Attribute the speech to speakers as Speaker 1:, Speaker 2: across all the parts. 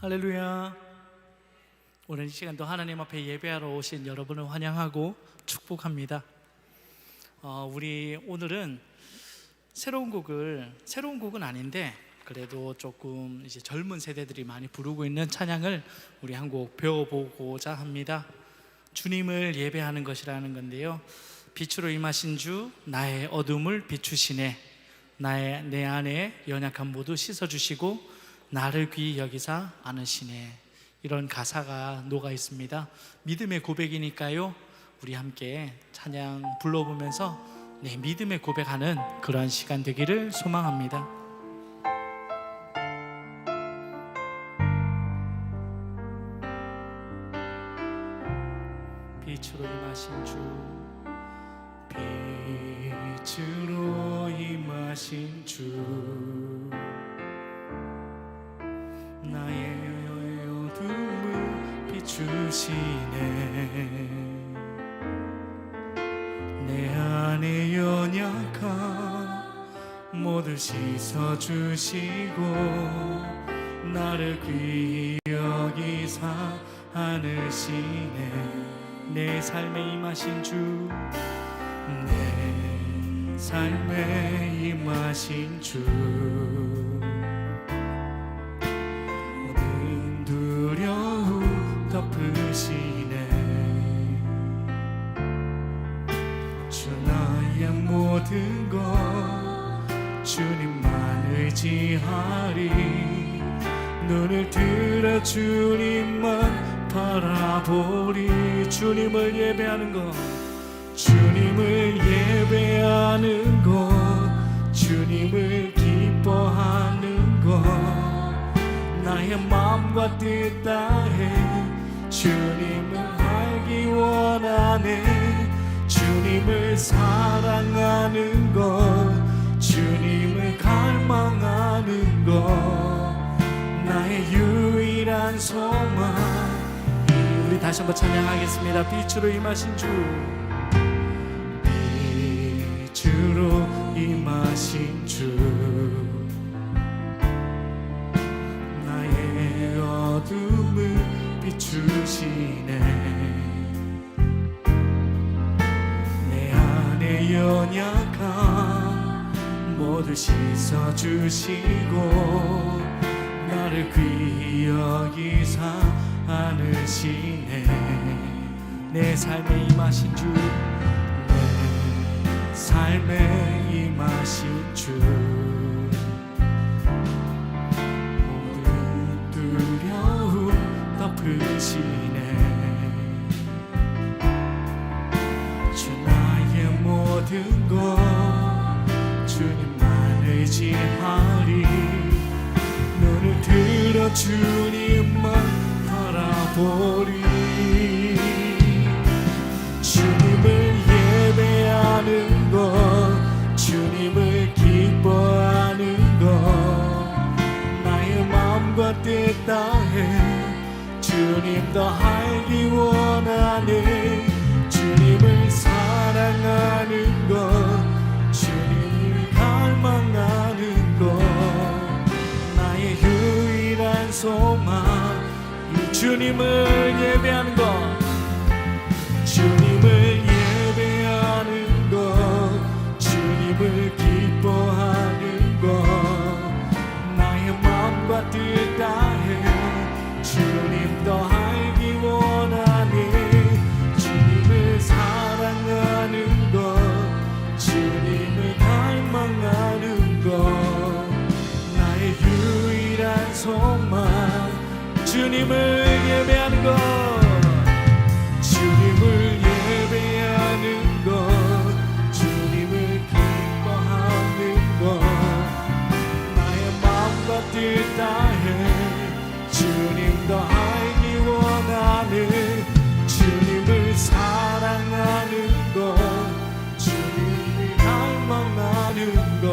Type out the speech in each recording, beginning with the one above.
Speaker 1: 할렐루야. 오늘 이 시간도 하나님 앞에 예배하러 오신 여러분을 환영하고 축복합니다. 우리 오늘은 새로운 곡은 아닌데 그래도 조금 이제 젊은 세대들이 많이 부르고 있는 찬양을 우리 한 곡 배워보고자 합니다. 주님을 예배하는 것이라는 건데요. 빛으로 임하신 주 나의 어둠을 비추시네, 내 안에 연약한 모두 씻어주시고 나를 귀히 여기사 안으시네. 이런 가사가 녹아 있습니다. 믿음의 고백이니까요, 우리 함께 찬양 불러보면서 믿음의 고백하는 그러한 시간 되기를 소망합니다. 빛으로 임하신 주, 빛으로 임하신 주, 나의 어둠을 비추시네, 내 안에 연약함 모두 씻어주시고 나를 귀히 여기사 안으시네. 내 삶에 임하신 주, 내 삶에 임하신 주, 모든 두려움 덮으시네. 주 나의 모든 것 주님만 의지하리. 눈을 들어 주님만 바라보리. 주님을 예배하는 것, 주님을 예배하는 것, 주님을 기뻐하는 것, 나의 마음과 뜻 다해 주님을 알기 원하네. 주님을 사랑하는 것, 주님을 갈망하는 것, 나의 유일한 소망. 우리 다시 한번 찬양하겠습니다. 빛으로 임하신 주, 빛으로 임하신 주, 나의 어둠을 비추시네, 내 안에 연약함 모두 씻어주시고 나를 귀히 여기사 안으시네. 내 삶에 임하신 주, 내 삶에 임하신 주, 모든 두려움 덮으시네. 주 나의 모든 것 주님만 의지하리. 눈을 들어 주님만 바라보리. 주님을 예배하는 것, 주님을 기뻐하는 것, 나의 마음과 뜻 다해 주님 더 알기 원하네. 주님을 사랑하는 것, 주님을 갈망하는 것, 나의 유일한 소망. 주님을 예배하는 것, 주님을 예배하는 것, 주님을 기뻐하는 것, 나의 마음과 뜻 다해 주님 더 알기 원하네. 주님을 사랑하는 것, 주님을 갈망하는 것, 나의 유일한 소망. 주님을 예배하는 것, 주님을 예배하는 것, 주님을 기뻐하는 것, 나의 마음과 뜻 다해 주님 더 알기 원하네. 주님을 사랑하는 것, 주님을 갈망하는 것,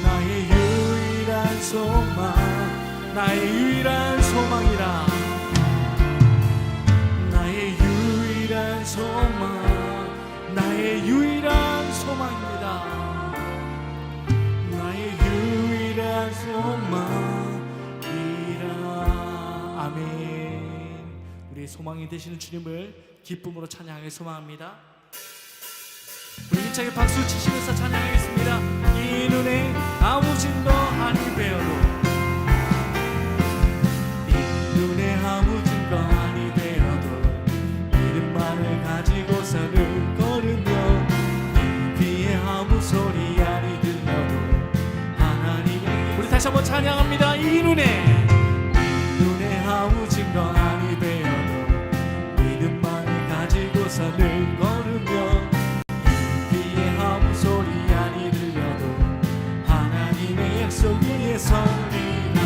Speaker 1: 나의 유일한 소망, 나의 유일한 소망이라. 나의 유일한 소망, 나의 유일한 소망입니다. 나의 유일한 소망이라. 우리의 소망이 되시는 주님을 기쁨으로 찬양하게 소망합니다. 우리 힘차게 박수 치시면서 찬양하겠습니다. 이 눈에 아무 증거 아니 되어도, 이 눈에 아무 증거 아니 되어도 이름만을 가지고서는 걸으며, 이 귀에 아무 소리 아니 들려도 하나님의, 우리 다시 한번 찬양합니다. 이 눈에 아무 증거 아니 되어도 믿음만을 가지고서는 걸으며, 이 귀에 아무 소리 아니 들려도 하나님의 약속 위에 서리라.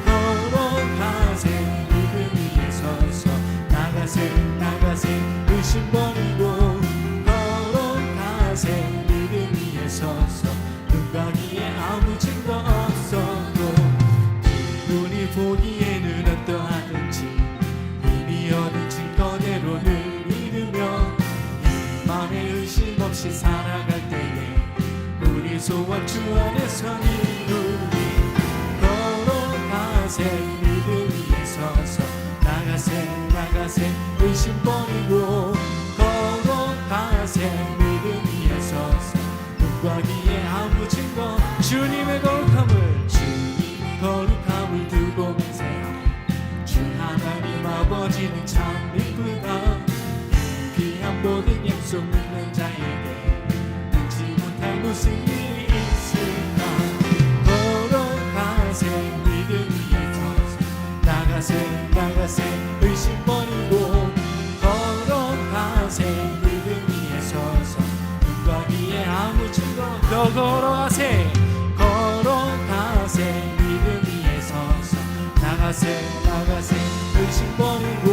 Speaker 1: 걸어가세 믿음 위에 서서, 나가세 의심 버리고, 걸어가세 믿음 위에 서서, 눈과 귀에 아무 증거 없어도 눈이 보기에는 어떠하든지 이미 얻은 증거대로는 믿으며, 이 맘에 의심 없이 살아갈 때에 우리 소원 주 안에서 이루리. 걸어가세 믿음 위에 서서, 나가세 의심 버리고, 걸어가세 믿음 위에 서서, 눈과 귀에 아무 증거, 주님의 거룩함을, 주님의 거룩함을 두고 맹세하리. 주 하나님 아버지는 참 이쁘다. 귀한 모든 약속 믿는 자에게 잊지 못할 무슨 일이 있을까. 걸어가세 믿음 위에 서서, 나가세 의심 버리고, 걸어가세 믿음 위에 서서, 눈과 귀에 아무 증거, 더 걸어가세 믿음 위에 서서, 나가세 의심 버리고,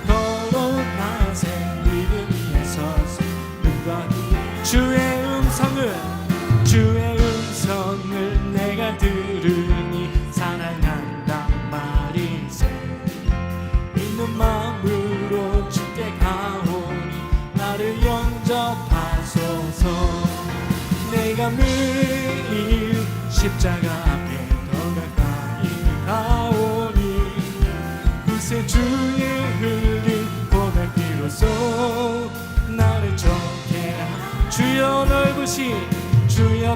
Speaker 1: 걸어가세 믿음 위에 서서, 눈과 귀에 주의 음성을 내가 들으니 사랑한단 말이세. 있는 마음으로 주께 가오니 나를 영접하소서. 내가 매일 십자가 앞에 더 가까이 가오니, 그새 주의 흘린 고백비로소 나를 좋게 주여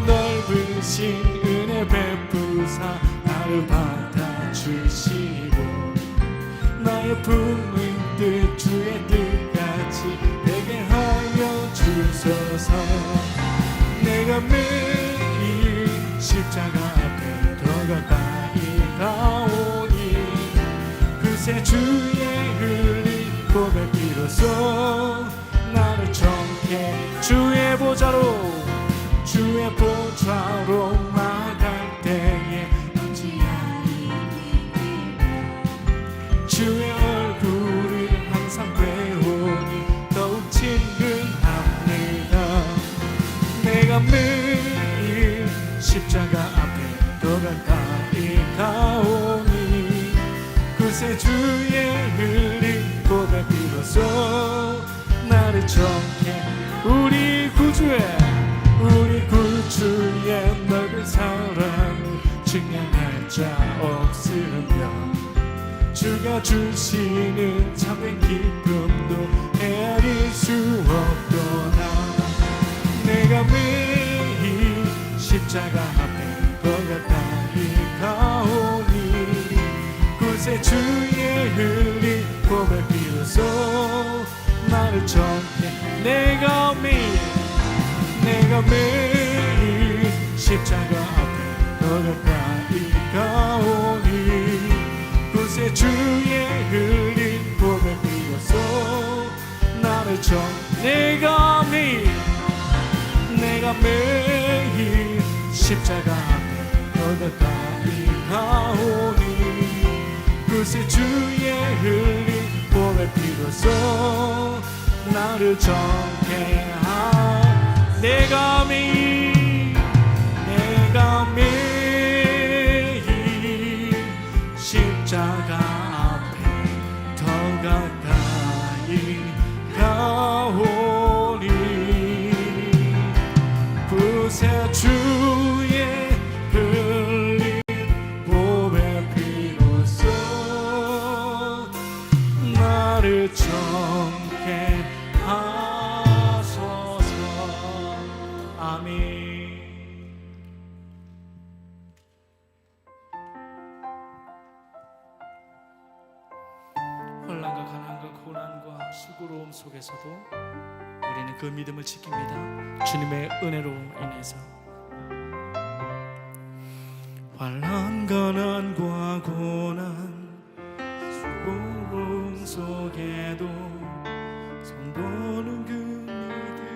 Speaker 1: 넓으신 은혜 베푸사 나를 받아주시고, 나의 품은 뜻 주의 뜻같이 되게 하여 주소서. 내가 매일 십자가 앞에 더 가까이 가오니, 그새 주의 흘린 고백비로소 나를 정케 주의 보좌로 나갈 때에 주의 얼굴을 항상 배우니 더욱 친근합니다. 내가 매일 십자가 앞에 더 가까이 가오니, 그새 주의 흘린 고백비로소 나를 정케 우리 구주의 넓은 사랑을 증명할 자 없으며, 주가 주시는 참된 기쁨도 헤아릴 수 없도다. 내가 매일 십자가 앞에 더 가까이 가오니, 그새 주의 흘린 고백비로소 나를 정케. 내가 매일 십자가 앞에 더 가까이 가오니, 그새 주의 흘린 고백비로소 나를 정케. 내가 매일 십자가 앞에 더 가까이 가오니, 그새 주의 흘린 고백비로소 나를 정케 하오니. 내가 매일 십자가 앞에 더 가까이 가오니, 그새 주의 흘린 고백비로소 고난과 수고로움 속에서도 우리는 그 믿음을 지킵니다. 주님의 은혜로 인해서. 환난 가난과 고난 수고로움 속에도 성도는 그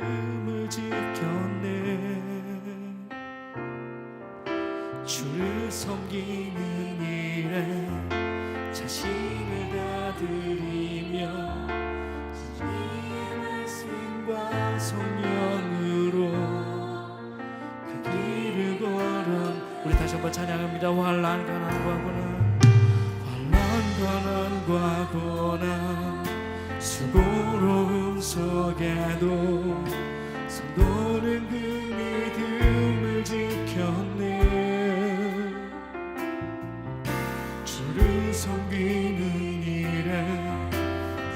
Speaker 1: 믿음을 지켰네. 주를 섬기는 일에 자신을 다 드리며 진리의 말씀과 성령으로 그 길을 걸어. 우리 다시 한번 찬양합니다. 환난 가난과 고난 수고로움 속에도 성도는 그 믿음을 지켰네. 주를 섬기는 일에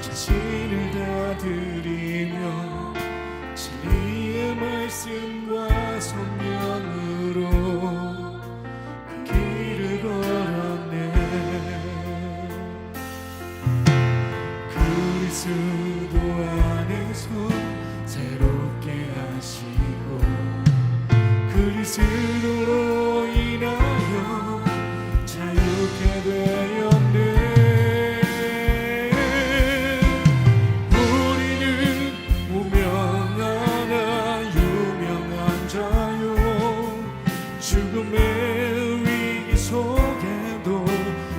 Speaker 1: 자신을 다 드리며 진리의 말씀과 성령으로 그 길을 걸었네. 그리스도 안에서 새롭게 하시고 그리스도로 인하여 자유케 되었네. 우리는 무명하나 유명한 자요. 죽음의 위기 속에도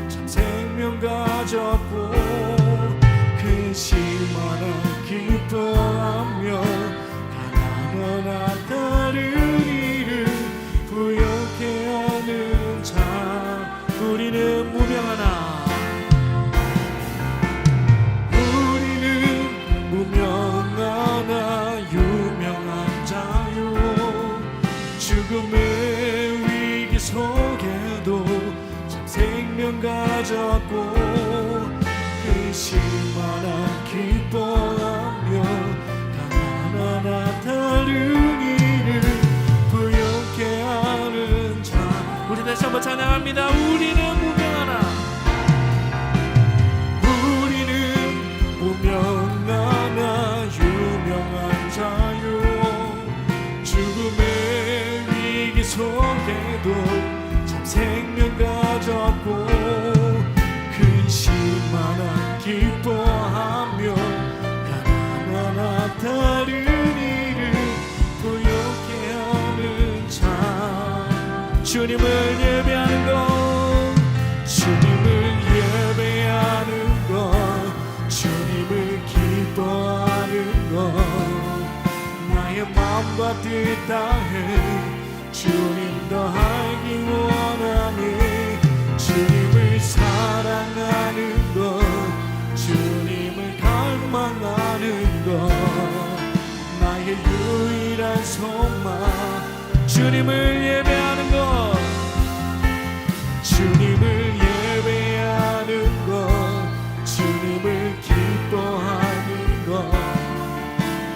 Speaker 1: 참 생명 가졌고 근심하나 기뻐하며 가난하나 다른 이를 부욕해 하는 자. 우리는 무명하나 유명한 자요. 죽음의 위기 속에도 참 생명 가졌고 근심하나 기뻐하며 가난하나 다른 이를 부욕해 하는 자. 우리 다시 한번 찬양합니다. 우리는 무명하나 유명한 자요. 죽음의 위기 속에도 참 생명 가졌고 근심하나 기뻐하며 가난하나 다른 이를 부욕해 하는 자. 주님을 예배하는 것, 주님을 예배하는 것, 주님을 기뻐하는 것, 나의 마음과 뜻 다해 주님 더 알기 원하네. 주님을 사랑하는 것, 주님을 갈망하는 것, 나의 유일한 소망. 주님을 예배하는 것, 주님을 예배하는 것, 주님을 기뻐하는 것,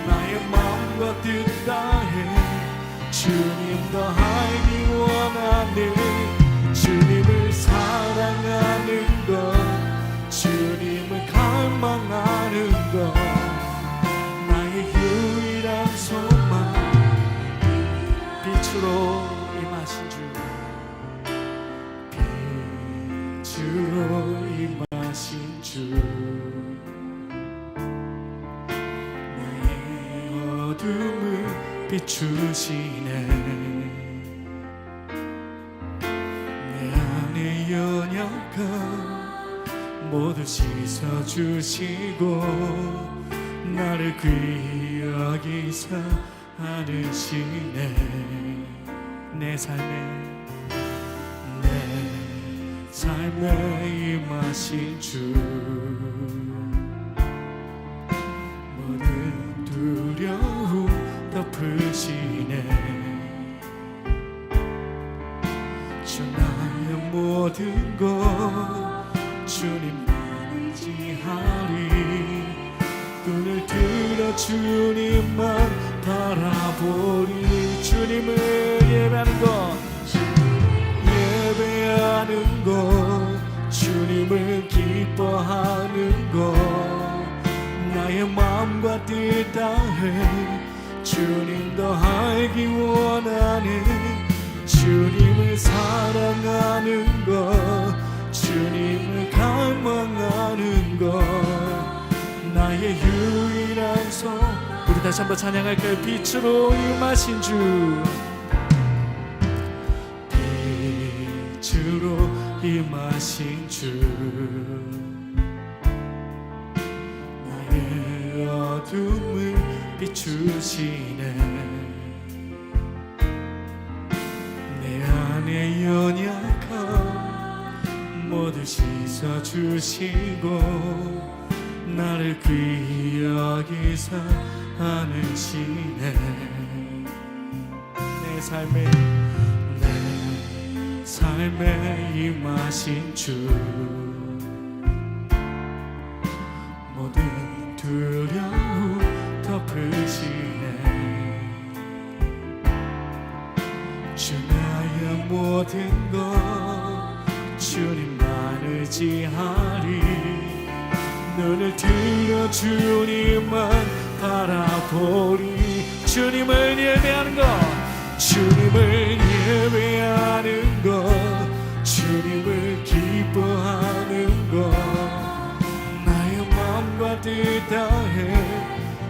Speaker 1: 나의 마음과 뜻 다해 주님 더 알기 원하네. 주님을 사랑하는 것, 주님을 갈망하는 것, 나의 유일한 소망. 빛으로 임하신 주, 빛으로 임하신 주, 나의 어둠을 비추시네. 내 안에 연약함 모두 씻어주시고 나를 귀히 여기사 안으시네. 내 삶에 임하신 주, 모든 두려움 덮으시네. 주 나의 모든 것 주님만 의지하리. 눈을 들어 주님만 바라보리. 주님을 예배하는 것, 예배하는 것, 주님을 기뻐하는 것, 다해 주님 더 알기 원하네. 주님을 사랑하는 것, 주님을 갈망하는 것, 나의 유일한 소망. 우리 다시 한번 찬양할까요? 빛으로 임하신 주, 빛으로 임하신 주, 나의 어둠을 비추시네. 내 안에 연약함 모두 씻어주시고 나를 귀히 여기사 안으시네. 내 삶에 임하신 주, 모든 두려움 덮으시네. 주 나의 모든 것 주님만 의지하리. 눈을 들어 주님만 바라보리. 주님을 예배하는 것, 주님을 예배하는 것, 주님을 기뻐하는 것, 나의 마음과 뜻 다해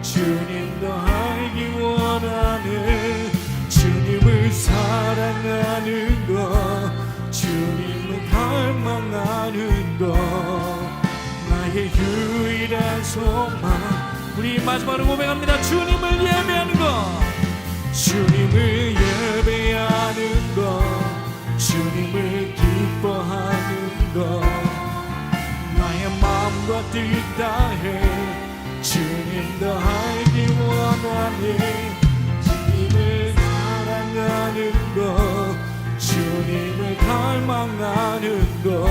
Speaker 1: 주님 더 알기 원하네. 주님을 사랑하는 것, 주님을 갈망하는 것, 나의 유일한 소망. 우리 마지막으로 고백합니다. 주님을 예배하는 것, 주님을 예배하는 것, 주님을 기뻐하는 것, 나의 마음과 뜻 다해 주님 더 알기 원하네. 주님을 사랑하는 것, 주님을 갈망하는 것,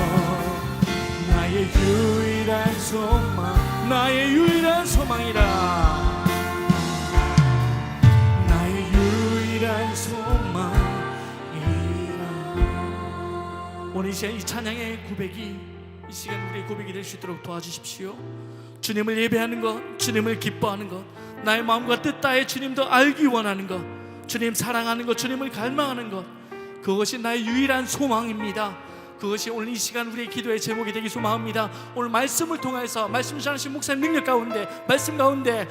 Speaker 1: 나의 유일한 소망, 나의 유일한 소망이라. 나의 유일한 소망이라. 오늘 이 시간 이 찬양의 고백이, 이 시간 우리의 고백이 될 수 있도록 도와주십시오. 주님을 예배하는 것, 주님을 기뻐하는 것, 나의 마음과 뜻 다해 주님 더 알기 원하는 것, 주님 사랑하는 것, 주님을 갈망하는 것, 그것이 나의 유일한 소망입니다. 그것이 오늘 이 시간 우리의 기도의 제목이 되기 소망합니다. 오늘 말씀을 통해서, 말씀 전하신 목사님 능력 가운데, 말씀 가운데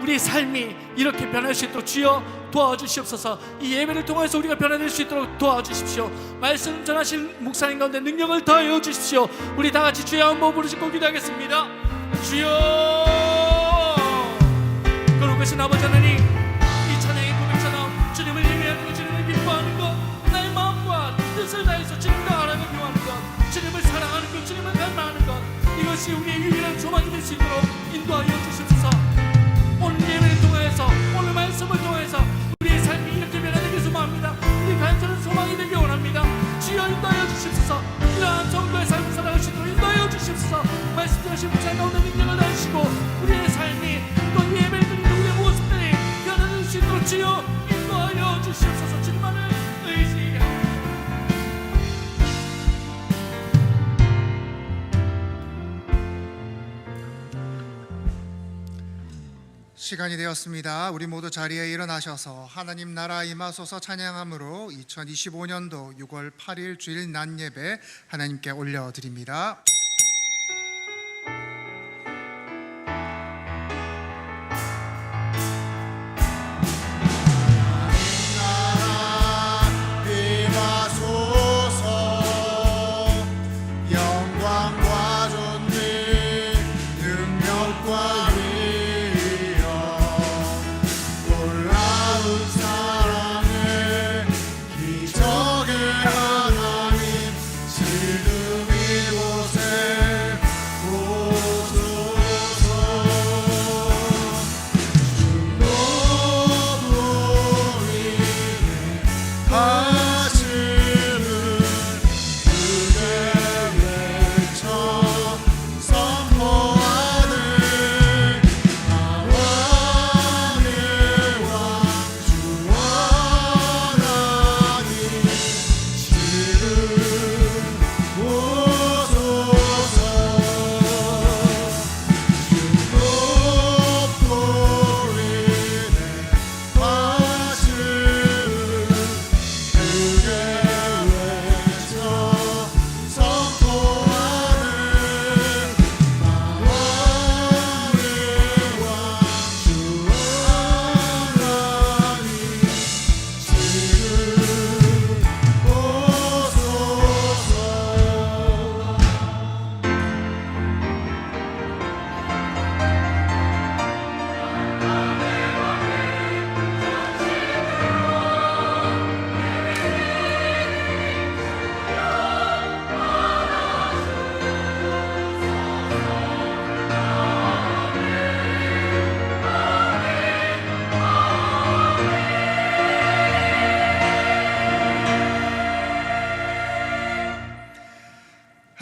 Speaker 1: 우리의 삶이 이렇게 변할 수 있도록 주여 도와주시옵소서. 이 예배를 통해서 우리가 변화될 수 있도록 도와주십시오. 말씀 전하신 목사님 가운데 능력을 더하여 주십시오. 우리 다 같이 주여 한번 부르시고 기도하겠습니다. 주여. 그러고 계신 아버지 하나님, 이 찬양의 고백처럼 주님을 예배하는 것, 주님을 기뻐하는 것, 나의 마음과 뜻을 다해서 주님과 알아가기 원하는 것, 주님을 사랑하는 것, 주님을 갈망하는 것, 이것이 우리의 유일한 소망이 될 수 있도록 인도하여 주시옵소서. 오늘 예배를 통해서, 오늘 말씀을 통해서 우리의 삶이 이렇게 변화되기 소망합니다. 우리 간절한 소망이 되기 원합니다. 주여 인도하여 주시옵소서. 이러한 성도의 삶을 살아갈 수 있도록 인도하여 주시옵소서. 말씀하신 목사님 가운데 능력을 다하시고 우리의 삶이 또 예배를 드리는 우리의 모습들이 변화될 수 있도록 주여 인도하여 주시옵소서. 주님만을 의지하옵소서.
Speaker 2: 시간이 되었습니다. 우리 모두 자리에 일어나셔서 하나님 나라 임하소서 찬양함으로 2025년도 6월 8일 주일 낮 예배 하나님께 올려드립니다.
Speaker 3: 지금 이곳에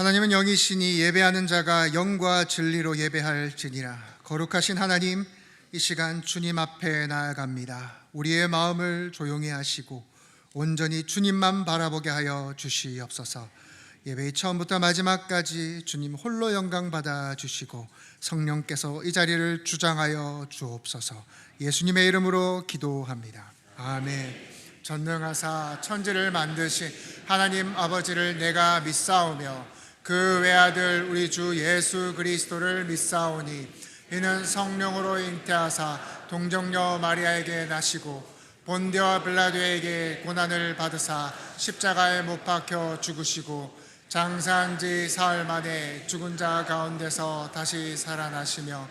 Speaker 2: 하나님은 영이시니 예배하는 자가 영과 진리로 예배할지니라. 거룩하신 하나님, 이 시간 주님 앞에 나아갑니다. 우리의 마음을 조용히 하시고 온전히 주님만 바라보게 하여 주시옵소서. 예배의 처음부터 마지막까지 주님 홀로 영광 받아 주시고 성령께서 이 자리를 주장하여 주옵소서. 예수님의 이름으로 기도합니다. 아멘. 전능하사 천지를 만드신 하나님 아버지를 내가 믿사오며 그 외아들 우리 주 예수 그리스도를 믿사오니 이는 성령으로 잉태하사 동정녀 마리아에게 나시고 본디오 빌라도에게 고난을 받으사 십자가에 못 박혀 죽으시고 장사한 지 사흘 만에 죽은 자 가운데서 다시 살아나시며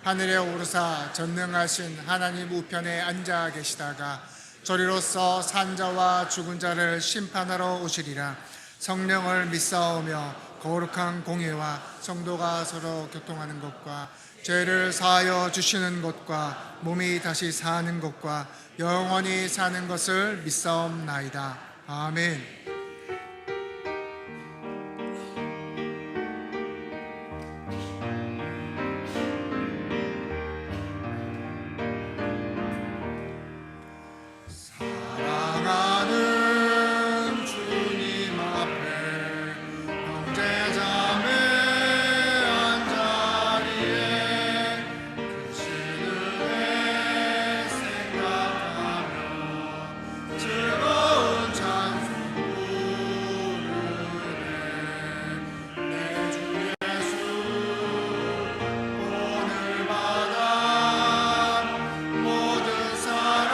Speaker 2: 하늘에 오르사 전능하신 하나님 우편에 앉아 계시다가 저리로서 산자와 죽은 자를 심판하러 오시리라. 성령을 믿사오며 거룩한 공예와 성도가 서로 교통하는 것과 죄를 사하여 주시는 것과 몸이 다시 사는 것과 영원히 사는 것을 믿사옵나이다. 아멘. 사랑하는 주님 앞에 형제자매 한자리에 그 신은혜 생각하며 즐거운 찬송 부르네. 내 주 예수 오늘마다 모든 사랑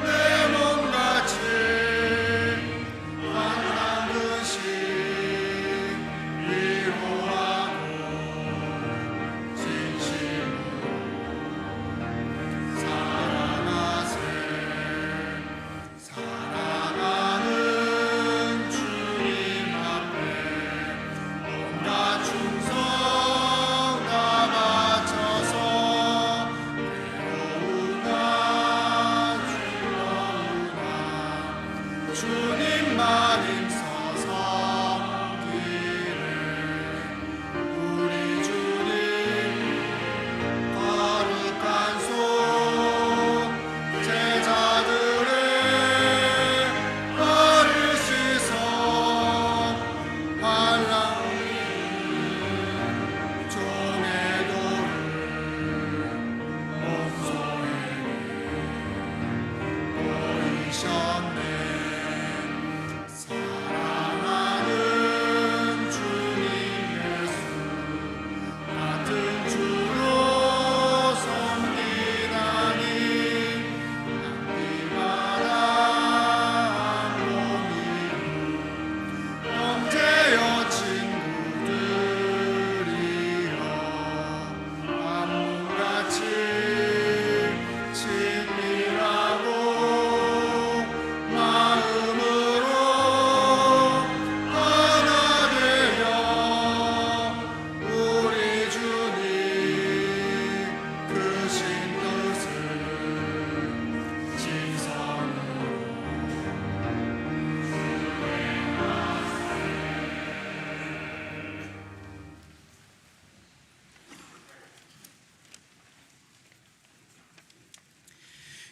Speaker 2: 내 몸같이 환한 듯이 위로하고 진심으로 사랑하세. 사랑하는 주님 앞에 온갖 충성 다 바쳐서 괴로우나 즐거우나 주님만 힘써서 기네. 우리 주님 거룩한 손 제자들의 발을 씻어 환랑 종의 돌을 몸소에게 보이셨네. 사랑하는 주님 예수 같은 주로 섬기다니 한비마다 한 몸이요 형제여 친구들이여 안무같이 친밀하고 마음으로 하나 되어 우리 주님 크신 뜻을 지성으로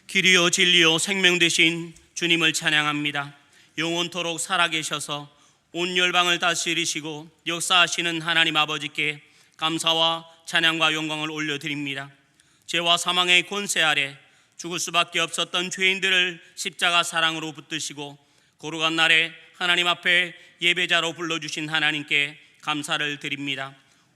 Speaker 3: 길이요 진리요 생명 되신 주님을 찬양합니다. 영원토록 살아계셔서 온 열방을 다스리시고 역사하시는 하나님 아버지께 감사와 찬양과 영광을 올려드립니다. 죄와 사망의 권세 아래 죽을 수밖에 없었던 죄인들을 십자가 사랑으로 붙드시고 거룩한 날에 하나님 앞에 예배자로 불러주신 하나님께 감사를 드립니다.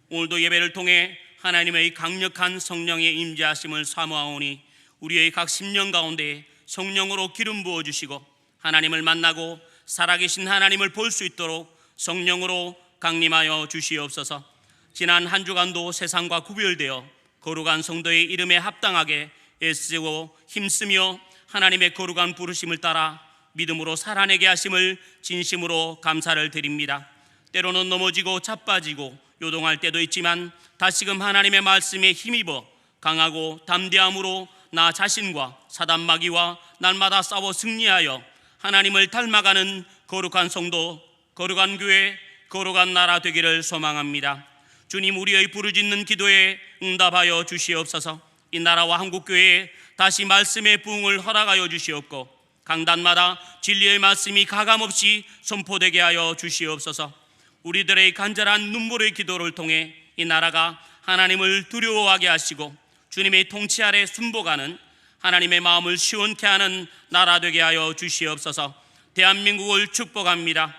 Speaker 3: 오늘도 예배를 통해 하나님의 강력한 성령의 임재하심을 사모하오니 우리의 각 심령 가운데 성령으로 기름 부어주시고 하나님을 만나고 살아계신 하나님을 볼 수 있도록 성령으로 강림하여 주시옵소서. 지난 한 주간도 세상과 구별되어 거룩한 성도의 이름에 합당하게 애쓰고 힘쓰며 하나님의 거룩한 부르심을 따라 믿음으로 살아내게 하심을 진심으로 감사를 드립니다. 때로는 넘어지고 자빠지고 요동할 때도 있지만 다시금 하나님의 말씀에 힘입어 강하고 담대함으로 나 자신과 사단 마귀와 날마다 싸워 승리하여 하나님을 닮아가는 거룩한 성도, 거룩한 교회, 거룩한 나라 되기를 소망합니다. 주님, 우리의 부르짖는 기도에 응답하여 주시옵소서. 이 나라와 한국교회에 다시 말씀의 부흥을 허락하여 주시옵고 강단마다 진리의 말씀이 가감없이 선포되게 하여 주시옵소서. 우리들의 간절한 눈물의 기도를 통해 이 나라가 하나님을 두려워하게 하시고 주님의 통치 아래 순복하는 하나님의 마음을 시원케 하는 나라 되게 하여 주시옵소서. 대한민국을 축복합니다.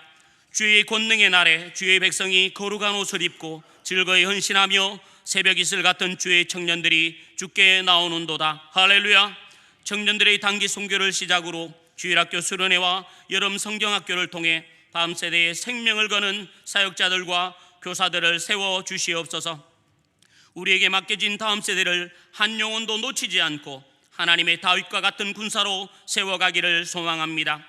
Speaker 3: 주의 권능의 날에 주의 백성이 거룩한 옷을 입고 즐거이 헌신하며 새벽 이슬 같은 주의 청년들이 주께 나오는도다. 할렐루야. 청년들의 단기 선교를 시작으로 주일학교 수련회와 여름 성경학교를 통해 다음 세대의 생명을 거는 사역자들과 교사들을 세워 주시옵소서. 우리에게 맡겨진 다음 세대를 한 영혼도 놓치지 않고 하나님의 다윗과 같은 군사로 세워가기를 소망합니다.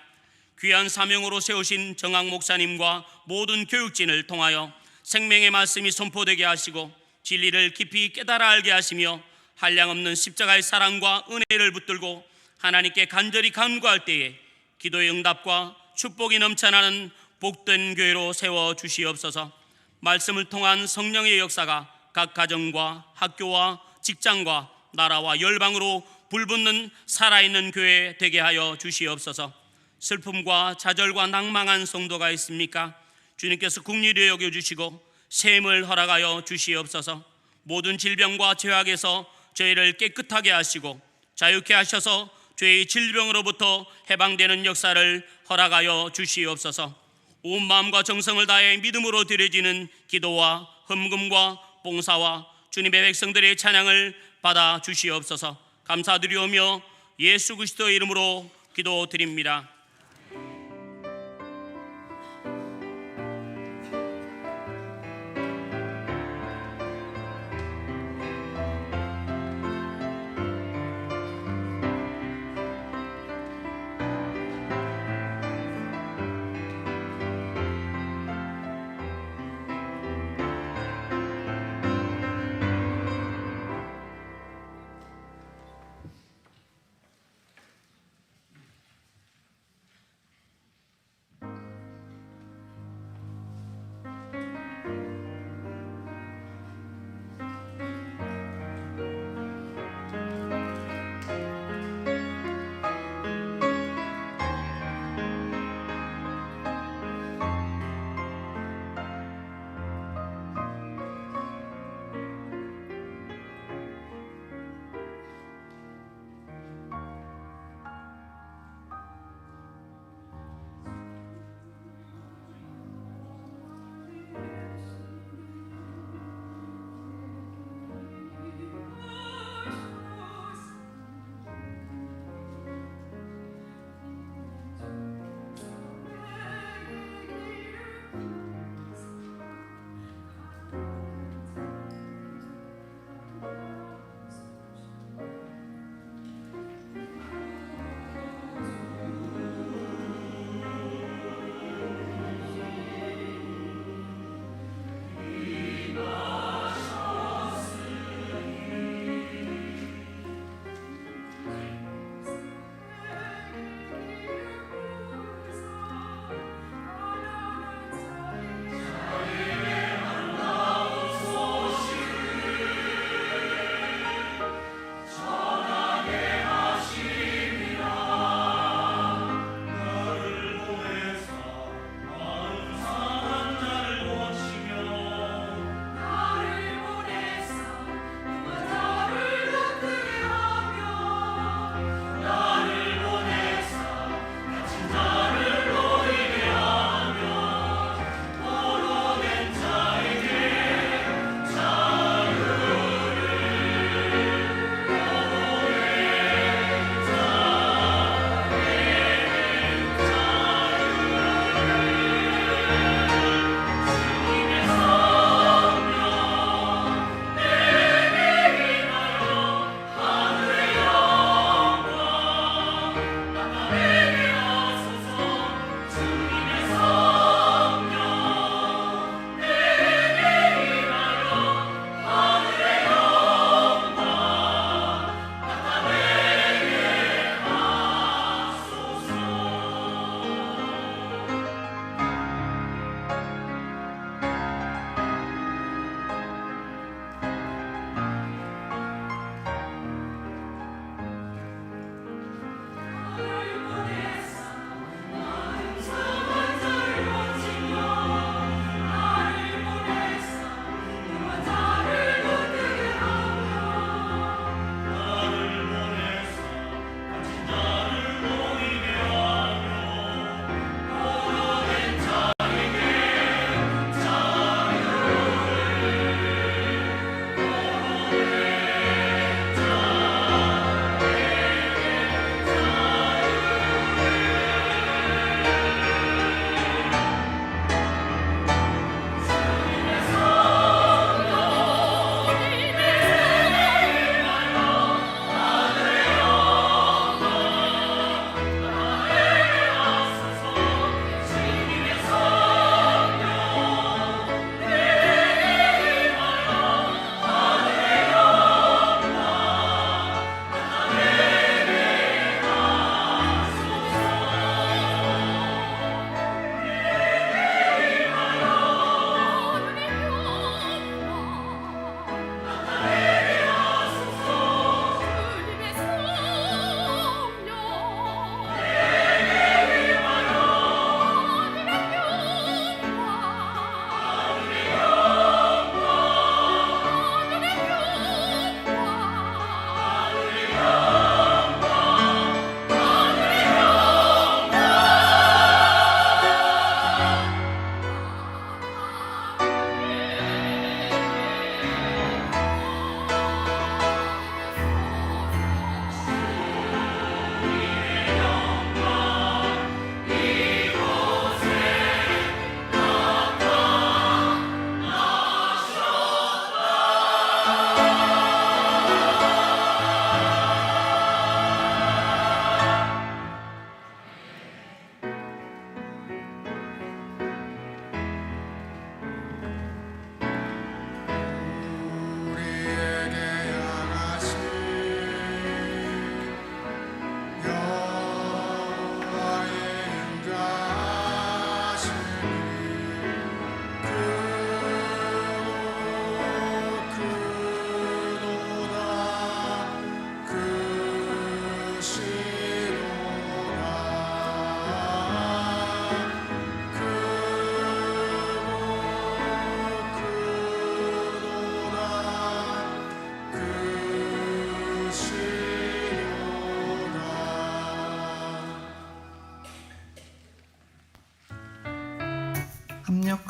Speaker 3: 귀한 사명으로 세우신 정학 목사님과 모든 교육진을 통하여 생명의 말씀이 선포되게 하시고 진리를 깊이 깨달아 알게 하시며 한량없는 십자가의 사랑과 은혜를 붙들고 하나님께 간절히 간구할 때에 기도의 응답과 축복이 넘쳐나는 복된 교회로 세워 주시옵소서. 말씀을 통한 성령의 역사가 각 가정과 학교와 직장과 나라와 열방으로 불붙는 살아있는 교회 되게 하여 주시옵소서. 슬픔과 좌절과 낭망한 성도가 있습니까? 주님께서 긍휼히 여겨주시고 샘을 허락하여 주시옵소서. 모든 질병과 죄악에서 저희를 깨끗하게 하시고 자유케 하셔서 죄의 질병으로부터 해방되는 역사를 허락하여 주시옵소서. 온 마음과 정성을 다해 믿음으로 드려지는 기도와 헌금과 봉사와 주님의 백성들의 찬양을 받아 주시옵소서. 감사드리오며 예수 그리스도의 이름으로 기도드립니다.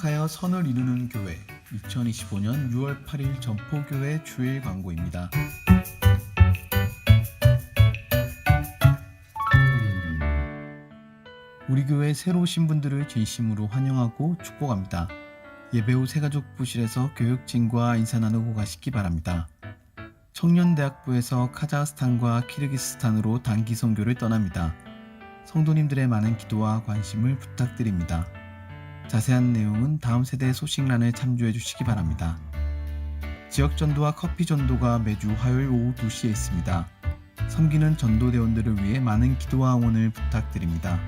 Speaker 4: 합력하여 선을 이루는 교회 2025년 6월 8일 전포교회 주일 광고입니다. 우리 교회 새로 오신 분들을 진심으로 환영하고 축복합니다. 예배 후 새가족 부실에서 교육진과 인사 나누고 가시기 바랍니다. 청년대학부에서 카자흐스탄과 키르기스스탄으로 단기 선교를 떠납니다. 성도님들의 많은 기도와 관심을 부탁드립니다. 자세한 내용은 다음 세대 소식란을 참조해 주시기 바랍니다. 지역 전도와 커피 전도가 매주 화요일 오후 2시에 있습니다. 섬기는 전도대원들을 위해 많은 기도와 응원을 부탁드립니다.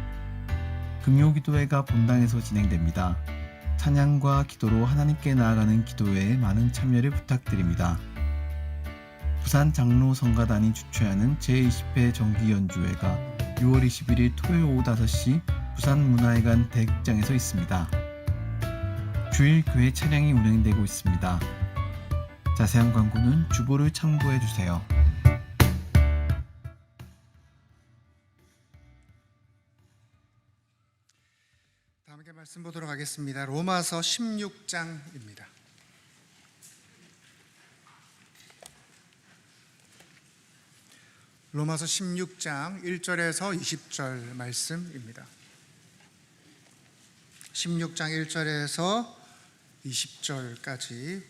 Speaker 4: 금요기도회가 본당에서 진행됩니다. 찬양과 기도로 하나님께 나아가는 기도회에 많은 참여를 부탁드립니다. 부산 장로 성가단이 주최하는 제20회 정기연주회가 6월 21일 토요일 오후 5시 부산문화회관 대극장에서 있습니다. 주일 교회 차량이 운행되고 있습니다. 자세한 광고는 주보를 참고해 주세요.
Speaker 2: 다음 함께 말씀 보도록 하겠습니다. 로마서 16장입니다. 로마서 16장 1절에서 20절 말씀입니다. 16장 1절에서 20절까지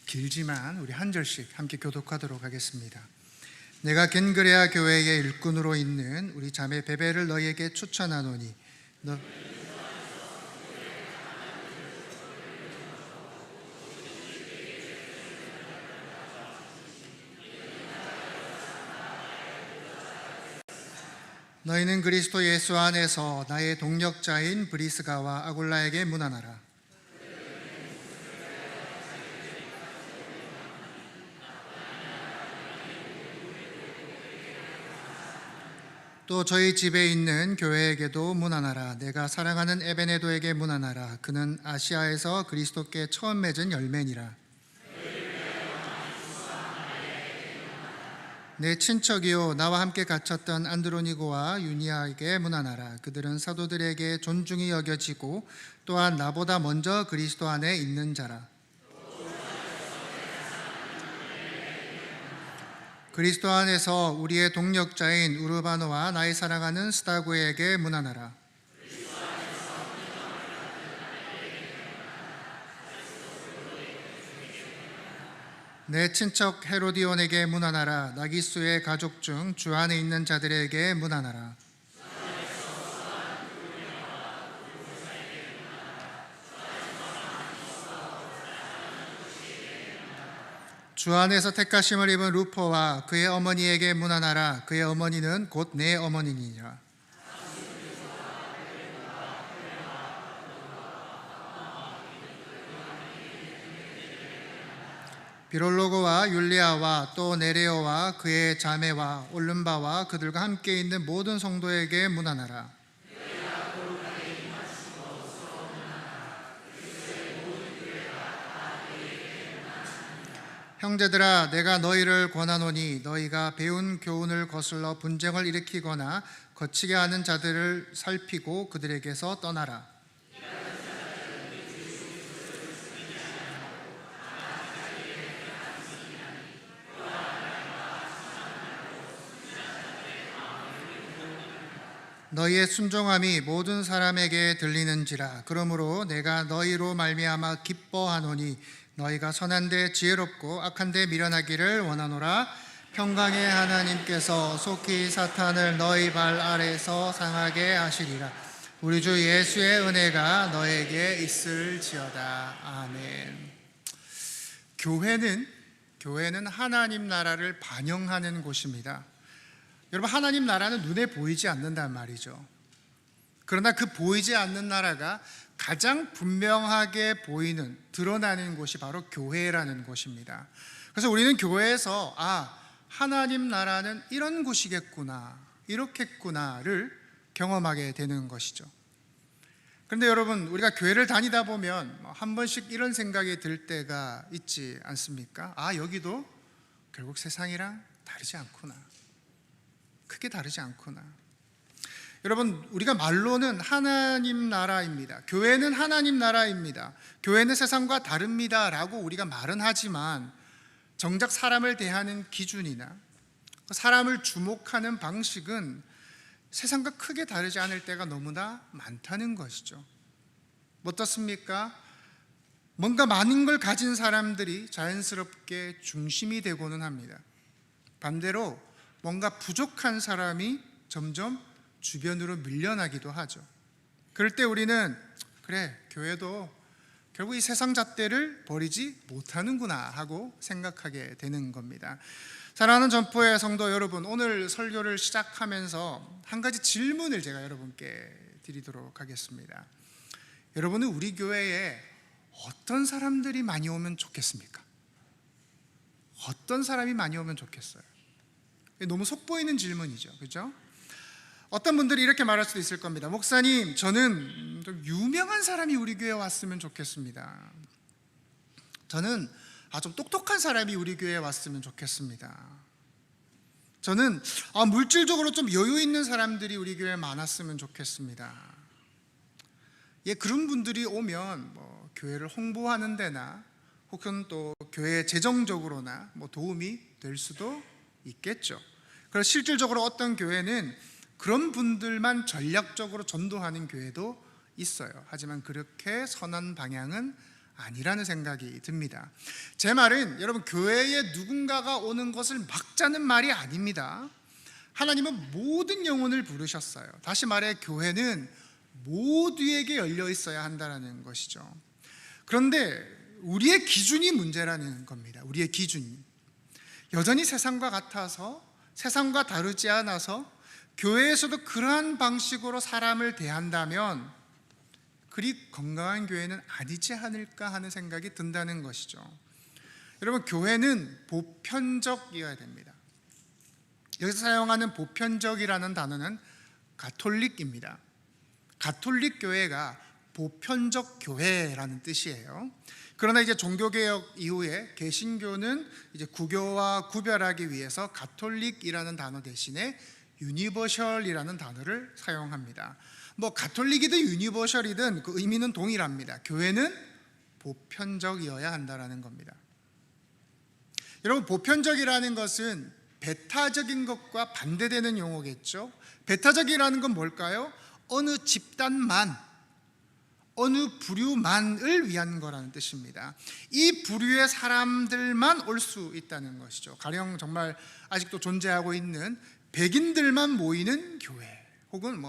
Speaker 2: 길지만 우리 한 절씩 함께 교독하도록 하겠습니다. 내가 겐그레아 교회의 일꾼으로 있는 우리 자매 베베를 너희에게 추천하노니 너희는 그리스도 예수 안에서 나의 동력자인 브리스가와 아굴라에게 문안하라. 또 저희 집에 있는 교회에게도 문안하라. 내가 사랑하는 에베네도에게 문안하라. 그는 아시아에서 그리스도께 처음 맺은 열매니라. 내 친척이요 나와 함께 갇혔던 안드로니고와 유니아에게 문안하라. 그들은 사도들에게 존중이 여겨지고 또한 나보다 먼저 그리스도 안에 있는 자라. 그리스도 안에서 우리의 동력자인 우르바노와 나의 사랑하는 스타고에게 문안하라. 내 친척 헤로디온에게 문안하라. 나기수의 가족 중 주 안에 있는 자들에게 문안하라. 주 안에서 택하심을 입은 루포와 그의 어머니에게 문안하라. 그의 어머니는 곧 내 어머니니라. 비롤로고와 율리아와 또 네레오와 그의 자매와 올름바와 그들과 함께 있는 모든 성도에게 문안하라. 형제들아, 내가 너희를 권하노니 너희가 배운 교훈을 거슬러 분쟁을 일으키거나 거치게 하는 자들을 살피고 그들에게서 떠나라. 너희의 순종함이 모든 사람에게 들리는지라. 그러므로 내가 너희로 말미암아 기뻐하노니 너희가 선한데 지혜롭고 악한데 미련하기를 원하노라. 평강의 하나님께서 속히 사탄을 너희 발 아래서 상하게 하시리라. 우리 주 예수의 은혜가 너에게 있을지어다. 아멘. 교회는 하나님 나라를 반영하는 곳입니다. 여러분, 하나님 나라는 눈에 보이지 않는단 말이죠. 그러나 그 보이지 않는 나라가 가장 분명하게 보이는, 드러나는 곳이 바로 교회라는 곳입니다. 그래서 우리는 교회에서 하나님 나라는 이런 곳이겠구나, 이렇겠구나를 경험하게 되는 것이죠. 그런데 여러분, 우리가 교회를 다니다 보면 한 번씩 이런 생각이 들 때가 있지 않습니까? 여기도 결국 세상이랑 다르지 않구나, 크게 다르지 않구나. 여러분, 우리가 말로는 하나님 나라입니다. 교회는 하나님 나라입니다. 교회는 세상과 다릅니다 라고 우리가 말은 하지만 정작 사람을 대하는 기준이나 사람을 주목하는 방식은 세상과 크게 다르지 않을 때가 너무나 많다는 것이죠. 어떻습니까? 뭔가 많은 걸 가진 사람들이 자연스럽게 중심이 되고는 합니다. 반대로 뭔가 부족한 사람이 점점 주변으로 밀려나기도 하죠. 그럴 때 우리는 그래, 교회도 결국 이 세상 잣대를 버리지 못하는구나 하고 생각하게 되는 겁니다. 사랑하는 전포의 성도 여러분, 오늘 설교를 시작하면서 한 가지 질문을 제가 여러분께 드리도록 하겠습니다. 여러분은 우리 교회에 어떤 사람들이 많이 오면 좋겠습니까? 어떤 사람이 많이 오면 좋겠어요? 너무 속보이는 질문이죠, 그렇죠? 어떤 분들이 이렇게 말할 수도 있을 겁니다. 목사님, 저는 좀 유명한 사람이 우리 교회에 왔으면 좋겠습니다. 저는 좀 똑똑한 사람이 우리 교회에 왔으면 좋겠습니다. 저는 물질적으로 좀 여유 있는 사람들이 우리 교회에 많았으면 좋겠습니다. 예, 그런 분들이 오면 교회를 홍보하는 데나 혹은 또 교회 재정적으로나 도움이 될 수도 있겠죠. 그래서 실질적으로 어떤 교회는 그런 분들만 전략적으로 전도하는 교회도 있어요. 하지만 그렇게 선한 방향은 아니라는 생각이 듭니다. 제 말은 여러분, 교회에 누군가가 오는 것을 막자는 말이 아닙니다. 하나님은 모든 영혼을 부르셨어요. 다시 말해 교회는 모두에게 열려 있어야 한다는 것이죠. 그런데 우리의 기준이 문제라는 겁니다. 우리의 기준이 여전히 세상과 같아서, 세상과 다르지 않아서 교회에서도 그러한 방식으로 사람을 대한다면 그리 건강한 교회는 아니지 않을까 하는 생각이 든다는 것이죠. 여러분, 교회는 보편적이어야 됩니다. 여기서 사용하는 보편적이라는 단어는 가톨릭입니다. 가톨릭 교회가 보편적 교회라는 뜻이에요. 그러나 이제 종교개혁 이후에 개신교는 이제 구교와 구별하기 위해서 가톨릭이라는 단어 대신에 유니버셜이라는 단어를 사용합니다. 가톨릭이든 유니버셜이든 그 의미는 동일합니다. 교회는 보편적이어야 한다는 겁니다. 여러분, 보편적이라는 것은 배타적인 것과 반대되는 용어겠죠. 배타적이라는 건 뭘까요? 어느 집단만, 어느 부류만을 위한 거라는 뜻입니다. 이 부류의 사람들만 올 수 있다는 것이죠. 가령 정말 아직도 존재하고 있는 백인들만 모이는 교회, 혹은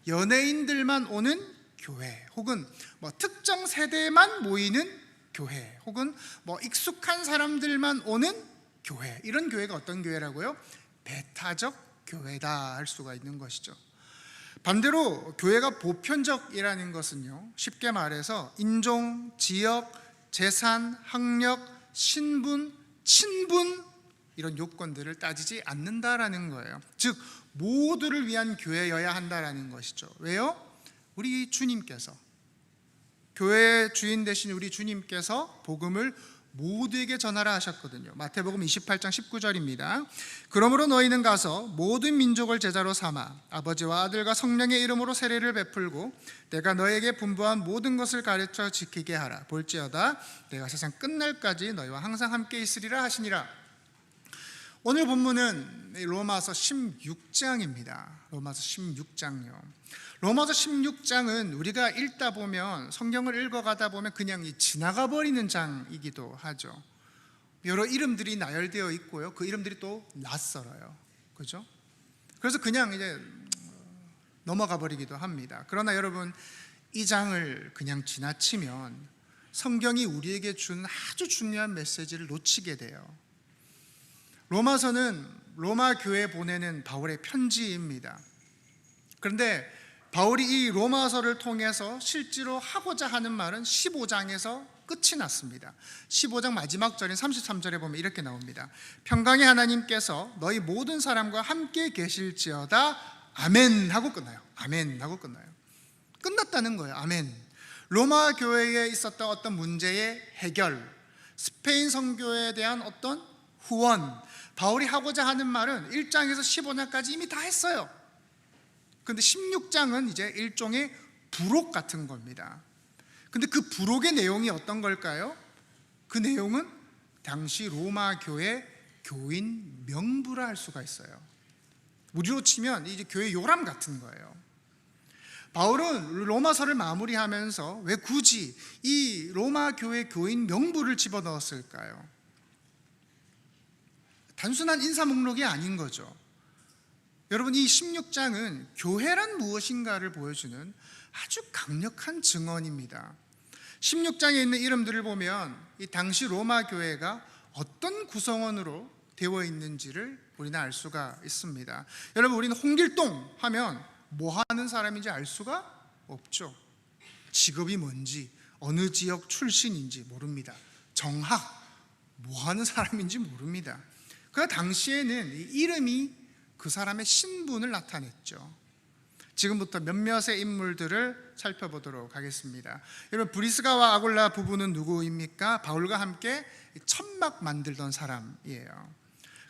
Speaker 2: 연예인들만 오는 교회, 혹은 특정 세대만 모이는 교회, 혹은 익숙한 사람들만 오는 교회, 이런 교회가 어떤 교회라고요? 배타적 교회다 할 수가 있는 것이죠. 반대로 교회가 보편적이라는 것은요, 쉽게 말해서 인종, 지역, 재산, 학력, 신분, 친분 이런 요건들을 따지지 않는다라는 거예요. 즉 모두를 위한 교회여야 한다라는 것이죠. 왜요? 우리 주님께서, 교회의 주인 되신 우리 주님께서 복음을 모두에게 전하라 하셨거든요. 마태복음 28장 19절입니다. 그러므로 너희는 가서 모든 민족을 제자로 삼아 아버지와 아들과 성령의 이름으로 세례를 베풀고 내가 너에게 분부한 모든 것을 가르쳐 지키게 하라. 볼지어다 내가 세상 끝날까지 너희와 항상 함께 있으리라 하시니라. 오늘 본문은 로마서 16장입니다. 로마서 16장요. 로마서 16장은 우리가 읽다 보면, 성경을 읽어가다 보면 그냥 지나가 버리는 장이기도 하죠. 여러 이름들이 나열되어 있고요. 그 이름들이 또 낯설어요. 그죠? 그래서 그냥 이제 넘어가 버리기도 합니다. 그러나 여러분, 이 장을 그냥 지나치면 성경이 우리에게 준 아주 중요한 메시지를 놓치게 돼요. 로마서는 로마 교회에 보내는 바울의 편지입니다. 그런데 바울이 이 로마서를 통해서 실제로 하고자 하는 말은 15장에서 끝이 났습니다. 15장 마지막 절인 33절에 보면 이렇게 나옵니다. 평강의 하나님께서 너희 모든 사람과 함께 계실지어다 아멘 하고 끝나요. 아멘 하고 끝나요. 끝났다는 거예요. 아멘. 로마 교회에 있었던 어떤 문제의 해결, 스페인 선교에 대한 어떤 후원, 바울이 하고자 하는 말은 1장에서 15장까지 이미 다 했어요. 그런데 16장은 이제 일종의 부록 같은 겁니다. 근데 그 부록의 내용이 어떤 걸까요? 그 내용은 당시 로마 교회 교인 명부라 할 수가 있어요. 우리로 치면 이제 교회 요람 같은 거예요. 바울은 로마서를 마무리하면서 왜 굳이 이 로마 교회 교인 명부를 집어넣었을까요? 단순한 인사 목록이 아닌 거죠. 여러분, 이 16장은 교회란 무엇인가를 보여주는 아주 강력한 증언입니다. 16장에 있는 이름들을 보면 이 당시 로마 교회가 어떤 구성원으로 되어 있는지를 우리는 알 수가 있습니다. 여러분, 우리는 홍길동 하면 뭐 하는 사람인지 알 수가 없죠. 직업이 뭔지, 어느 지역 출신인지 모릅니다. 정학, 뭐 하는 사람인지 모릅니다. 그 당시에는 이 이름이 그 사람의 신분을 나타냈죠. 지금부터 몇몇의 인물들을 살펴보도록 하겠습니다. 여러분, 브리스가와 아굴라 부부는 누구입니까? 바울과 함께 천막 만들던 사람이에요.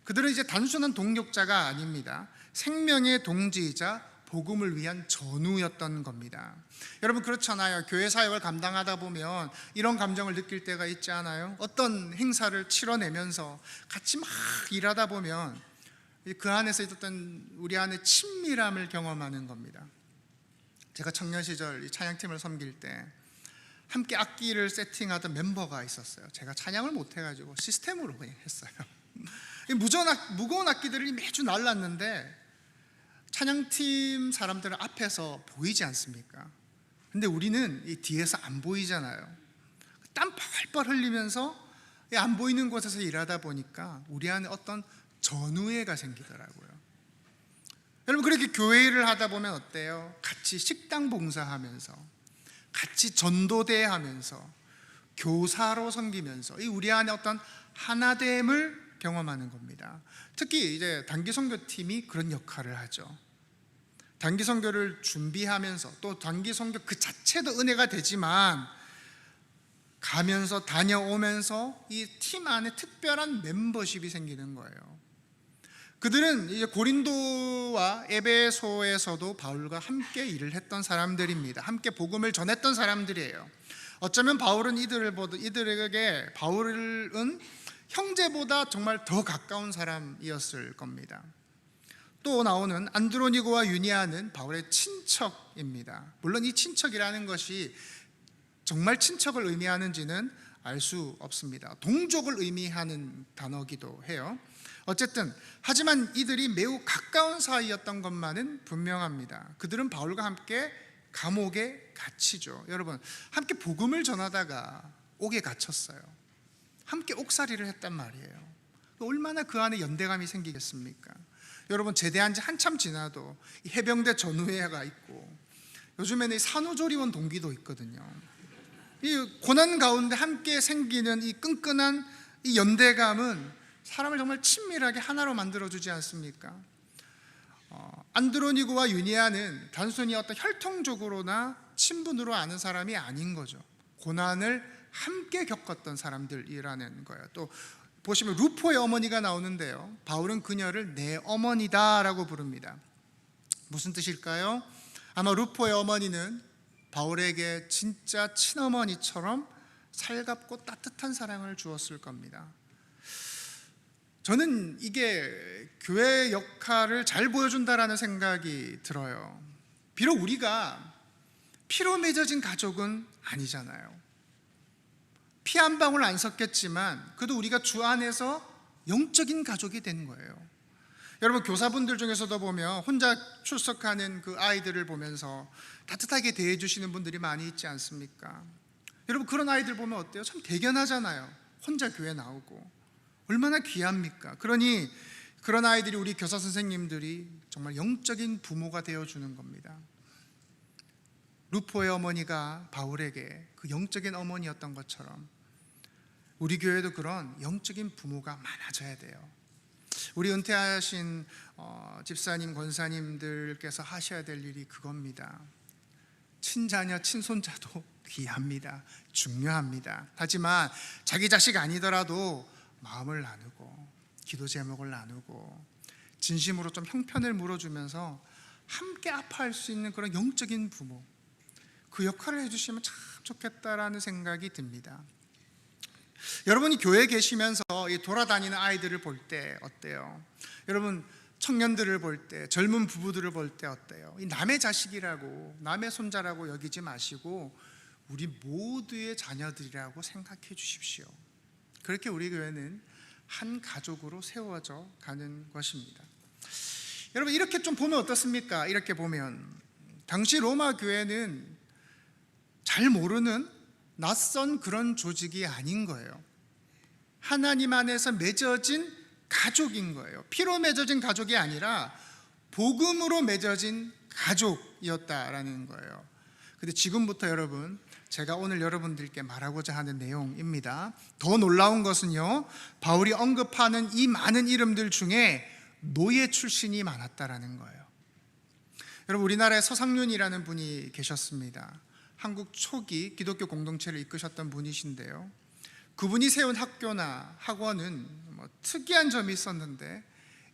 Speaker 2: 그들은 이제 단순한 동역자가 아닙니다. 생명의 동지이자 복음을 위한 전우였던 겁니다. 여러분, 그렇잖아요. 교회 사역을 감당하다 보면 이런 감정을 느낄 때가 있지 않아요? 어떤 행사를 치러내면서 같이 막 일하다 보면 그 안에서 있었던 우리 안에 친밀함을 경험하는 겁니다. 제가 청년 시절 이 찬양팀을 섬길 때 함께 악기를 세팅하던 멤버가 있었어요. 제가 찬양을 못해가지고 시스템으로 그냥 했어요. 무거운 악기들이 매주 날랐는데 찬양팀 사람들은 앞에서 보이지 않습니까? 근데 우리는 이 뒤에서 안 보이잖아요. 땀 펄펄 흘리면서 안 보이는 곳에서 일하다 보니까 우리 안에 어떤 전우애가 생기더라고요. 여러분, 그렇게 교회 일을 하다 보면 어때요? 같이 식당 봉사하면서, 같이 전도대 하면서, 교사로 섬기면서 이 우리 안에 어떤 하나됨을 경험하는 겁니다. 특히 이제 단기 선교팀이 그런 역할을 하죠. 단기 선교를 준비하면서 또 단기 선교 그 자체도 은혜가 되지만 가면서 다녀오면서 이 팀 안에 특별한 멤버십이 생기는 거예요. 그들은 이제 고린도와 에베소에서도 바울과 함께 일을 했던 사람들입니다. 함께 복음을 전했던 사람들이에요. 어쩌면 바울은 이들에게 바울은 형제보다 정말 더 가까운 사람이었을 겁니다. 또 나오는 안드로니고와 유니아는 바울의 친척입니다. 물론 이 친척이라는 것이 정말 친척을 의미하는지는 알 수 없습니다. 동족을 의미하는 단어기도 해요. 어쨌든 하지만 이들이 매우 가까운 사이였던 것만은 분명합니다. 그들은 바울과 함께 감옥에 갇히죠. 여러분, 함께 복음을 전하다가 옥에 갇혔어요. 함께 옥살이를 했단 말이에요. 얼마나 그 안에 연대감이 생기겠습니까? 여러분, 제대한 지 한참 지나도 이 해병대 전우회가 있고 요즘에는 산후조리원 동기도 있거든요. 이 고난 가운데 함께 생기는 이 끈끈한 이 연대감은 사람을 정말 친밀하게 하나로 만들어주지 않습니까? 안드로니고와 유니아는 단순히 어떤 혈통적으로나 친분으로 아는 사람이 아닌 거죠. 고난을 함께 겪었던 사람들이라는 거예요. 또 보시면 루포의 어머니가 나오는데요, 바울은 그녀를 내 어머니다라고 부릅니다. 무슨 뜻일까요? 아마 루포의 어머니는 바울에게 진짜 친어머니처럼 살갑고 따뜻한 사랑을 주었을 겁니다. 저는 이게 교회의 역할을 잘 보여준다라는 생각이 들어요. 비록 우리가 피로 맺어진 가족은 아니잖아요. 피 한 방울 안 섞였지만 그래도 우리가 주 안에서 영적인 가족이 된 거예요. 여러분, 교사분들 중에서도 보면 혼자 출석하는 그 아이들을 보면서 따뜻하게 대해주시는 분들이 많이 있지 않습니까? 여러분, 그런 아이들 보면 어때요? 참 대견하잖아요. 혼자 교회 나오고 얼마나 귀합니까? 그러니 그런 아이들이 우리 교사 선생님들이 정말 영적인 부모가 되어주는 겁니다. 루포의 어머니가 바울에게 그 영적인 어머니였던 것처럼 우리 교회도 그런 영적인 부모가 많아져야 돼요. 우리 은퇴하신 집사님, 권사님들께서 하셔야 될 일이 그겁니다. 친자녀, 친손자도 귀합니다. 중요합니다. 하지만 자기 자식 아니더라도 마음을 나누고 기도 제목을 나누고 진심으로 좀 형편을 물어주면서 함께 아파할 수 있는 그런 영적인 부모, 그 역할을 해주시면 참 좋겠다라는 생각이 듭니다. 여러분이 교회에 계시면서 이 돌아다니는 아이들을 볼 때 어때요? 여러분 청년들을 볼 때, 젊은 부부들을 볼 때 어때요? 이 남의 자식이라고, 남의 손자라고 여기지 마시고 우리 모두의 자녀들이라고 생각해 주십시오. 그렇게 우리 교회는 한 가족으로 세워져 가는 것입니다. 여러분 이렇게 좀 보면 어떻습니까? 이렇게 보면 당시 로마 교회는 잘 모르는 낯선 그런 조직이 아닌 거예요. 하나님 안에서 맺어진 가족인 거예요. 피로 맺어진 가족이 아니라 복음으로 맺어진 가족이었다라는 거예요. 근데 지금부터 여러분, 제가 오늘 여러분들께 말하고자 하는 내용입니다. 더 놀라운 것은요, 바울이 언급하는 이 많은 이름들 중에 노예 출신이 많았다라는 거예요. 여러분 우리나라에 서상륜이라는 분이 계셨습니다. 한국 초기 기독교 공동체를 이끄셨던 분이신데요, 그분이 세운 학교나 학원은 특이한 점이 있었는데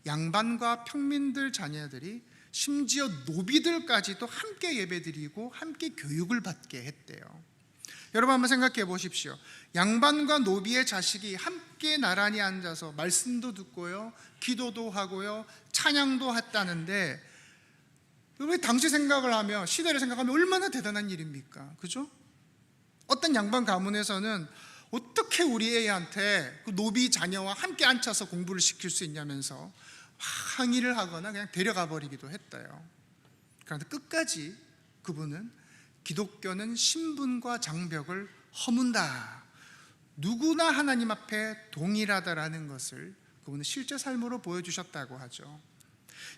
Speaker 2: 양반과 평민들 자녀들이 심지어 노비들까지도 함께 예배드리고 함께 교육을 받게 했대요. 여러분 한번 생각해 보십시오. 양반과 노비의 자식이 함께 나란히 앉아서 말씀도 듣고요, 기도도 하고요, 찬양도 했다는데, 왜 당시 생각을 하면, 시대를 생각하면 얼마나 대단한 일입니까? 그죠? 어떤 양반 가문에서는 어떻게 우리 애한테 그 노비 자녀와 함께 앉혀서 공부를 시킬 수 있냐면서 항의를 하거나 그냥 데려가 버리기도 했대요. 그런데 끝까지 그분은 기독교는 신분과 장벽을 허문다, 누구나 하나님 앞에 동일하다라는 것을 그분은 실제 삶으로 보여주셨다고 하죠.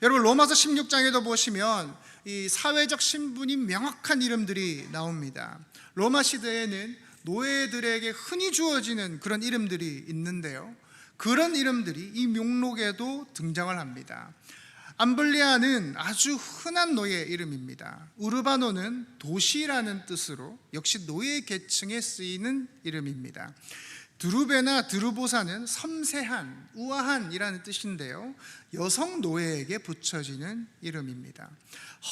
Speaker 2: 여러분 로마서 16장에도 보시면 이 사회적 신분이 명확한 이름들이 나옵니다. 로마 시대에는 노예들에게 흔히 주어지는 그런 이름들이 있는데요, 그런 이름들이 이 목록에도 등장을 합니다. 암블리아는 아주 흔한 노예 이름입니다. 우르바노는 도시라는 뜻으로 역시 노예 계층에 쓰이는 이름입니다. 드루베나 드루보사는 섬세한, 우아한이라는 뜻인데요, 여성 노예에게 붙여지는 이름입니다.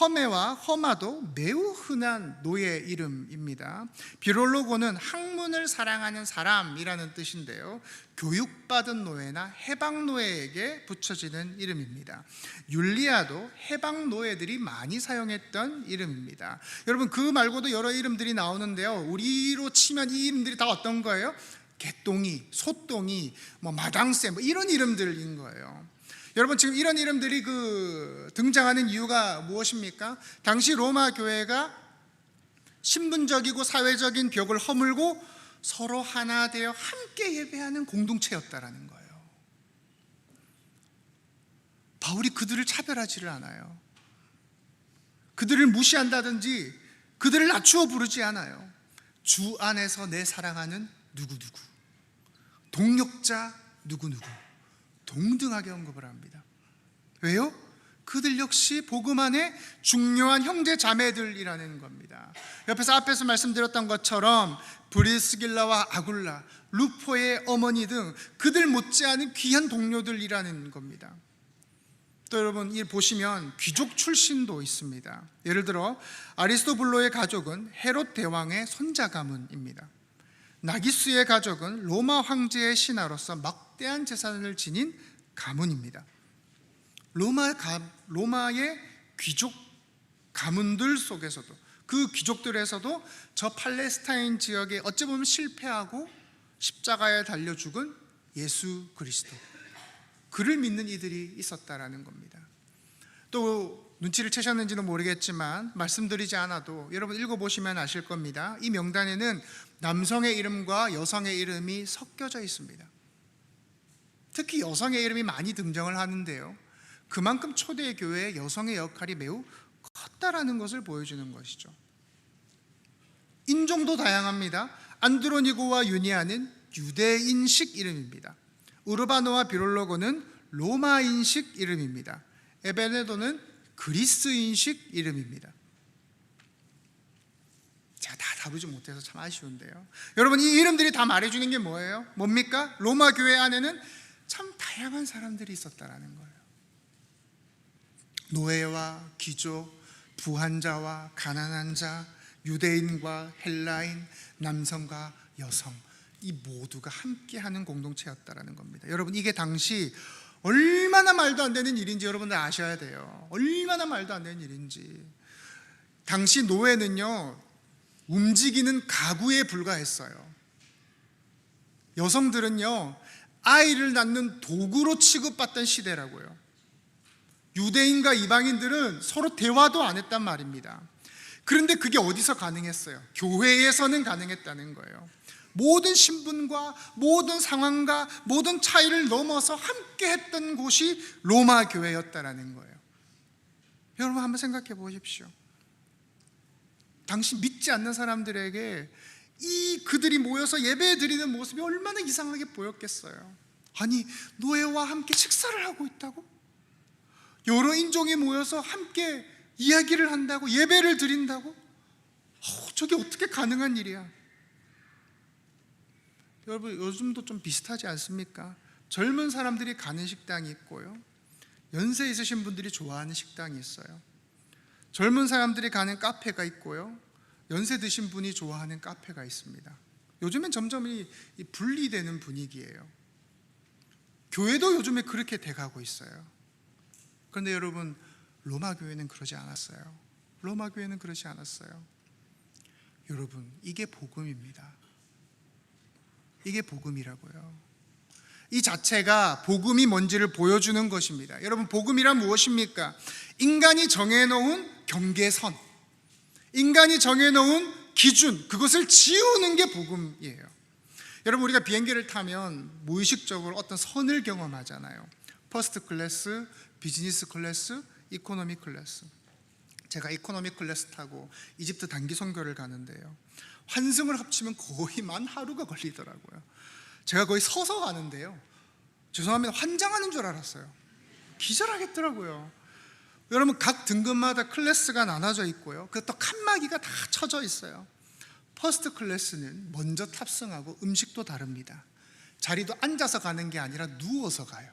Speaker 2: 허메와 허마도 매우 흔한 노예 이름입니다. 비롤로고는 학문을 사랑하는 사람이라는 뜻인데요, 교육받은 노예나 해방 노예에게 붙여지는 이름입니다. 율리아도 해방 노예들이 많이 사용했던 이름입니다. 여러분 그 말고도 여러 이름들이 나오는데요, 우리로 치면 이 이름들이 다 어떤 거예요? 개똥이, 소똥이, 마당새 이런 이름들인 거예요. 여러분 지금 이런 이름들이 등장하는 이유가 무엇입니까? 당시 로마 교회가 신분적이고 사회적인 벽을 허물고 서로 하나 되어 함께 예배하는 공동체였다라는 거예요. 바울이 그들을 차별하지를 않아요. 그들을 무시한다든지 그들을 낮추어 부르지 않아요. 주 안에서 내 사랑하는 누구누구, 동력자 누구누구 동등하게 언급을 합니다. 왜요? 그들 역시 복음 안에 중요한 형제 자매들이라는 겁니다. 앞에서 말씀드렸던 것처럼 브리스길라와 아굴라, 루포의 어머니 등 그들 못지않은 귀한 동료들이라는 겁니다. 또 여러분 이 보시면 귀족 출신도 있습니다. 예를 들어 아리스토블로의 가족은 헤롯 대왕의 손자 가문입니다. 나기수의 가족은 로마 황제의 신하로서 막대한 재산을 지닌 가문입니다. 로마의 귀족 가문들 속에서도, 그 귀족들에서도 저 팔레스타인 지역에 어찌 보면 실패하고 십자가에 달려 죽은 예수 그리스도, 그를 믿는 이들이 있었다라는 겁니다. 또 눈치를 채셨는지는 모르겠지만 말씀드리지 않아도 여러분 읽어보시면 아실 겁니다. 이 명단에는 남성의 이름과 여성의 이름이 섞여져 있습니다. 특히 여성의 이름이 많이 등장을 하는데요, 그만큼 초대교회의 여성의 역할이 매우 컸다라는 것을 보여주는 것이죠. 인종도 다양합니다. 안드로니고와 유니아는 유대인식 이름입니다. 우르바노와 비롤로고는 로마인식 이름입니다. 에베네도는 그리스인식 이름입니다. 제가 다 다루지 못해서 참 아쉬운데요, 여러분 이 이름들이 다 말해주는 게 뭐예요? 뭡니까? 로마 교회 안에는 참 다양한 사람들이 있었다라는 거예요. 노예와 귀족, 부한자와 가난한 자, 유대인과 헬라인, 남성과 여성, 이 모두가 함께하는 공동체였다라는 겁니다. 여러분, 이게 당시 얼마나 말도 안 되는 일인지 여러분들 아셔야 돼요. 얼마나 말도 안 되는 일인지. 당시 노예는요, 움직이는 가구에 불과했어요. 여성들은요, 아이를 낳는 도구로 취급받던 시대라고요. 유대인과 이방인들은 서로 대화도 안 했단 말입니다. 그런데 그게 어디서 가능했어요? 교회에서는 가능했다는 거예요. 모든 신분과 모든 상황과 모든 차이를 넘어서 함께 했던 곳이 로마 교회였다라는 거예요. 여러분 한번 생각해 보십시오. 당시 믿지 않는 사람들에게 그들이 모여서 예배 드리는 모습이 얼마나 이상하게 보였겠어요. 아니, 노예와 함께 식사를 하고 있다고? 여러 인종이 모여서 함께 이야기를 한다고? 예배를 드린다고? 저게 어떻게 가능한 일이야? 여러분, 요즘도 좀 비슷하지 않습니까? 젊은 사람들이 가는 식당이 있고요, 연세 있으신 분들이 좋아하는 식당이 있어요. 젊은 사람들이 가는 카페가 있고요, 연세 드신 분이 좋아하는 카페가 있습니다. 요즘엔 점점 이 분리되는 분위기예요. 교회도 요즘에 그렇게 돼가고 있어요. 그런데 여러분, 로마 교회는 그러지 않았어요. 로마 교회는 그러지 않았어요. 여러분, 이게 복음입니다. 이게 복음이라고요. 이 자체가 복음이 뭔지를 보여주는 것입니다. 여러분, 복음이란 무엇입니까? 인간이 정해놓은 경계선, 인간이 정해놓은 기준, 그것을 지우는 게 복음이에요. 여러분, 우리가 비행기를 타면 무의식적으로 어떤 선을 경험하잖아요. 퍼스트 클래스, 비즈니스 클래스, 이코노미 클래스. 제가 이코노미 클래스 타고 이집트 단기 선교를 가는데요, 환승을 합치면 거의 만 하루가 걸리더라고요. 제가 거의 서서 가는데요, 죄송합니다, 환장하는 줄 알았어요. 기절하겠더라고요. 여러분, 각 등급마다 클래스가 나눠져 있고요, 그 또 칸막이가 다 쳐져 있어요. 퍼스트 클래스는 먼저 탑승하고 음식도 다릅니다. 자리도 앉아서 가는 게 아니라 누워서 가요.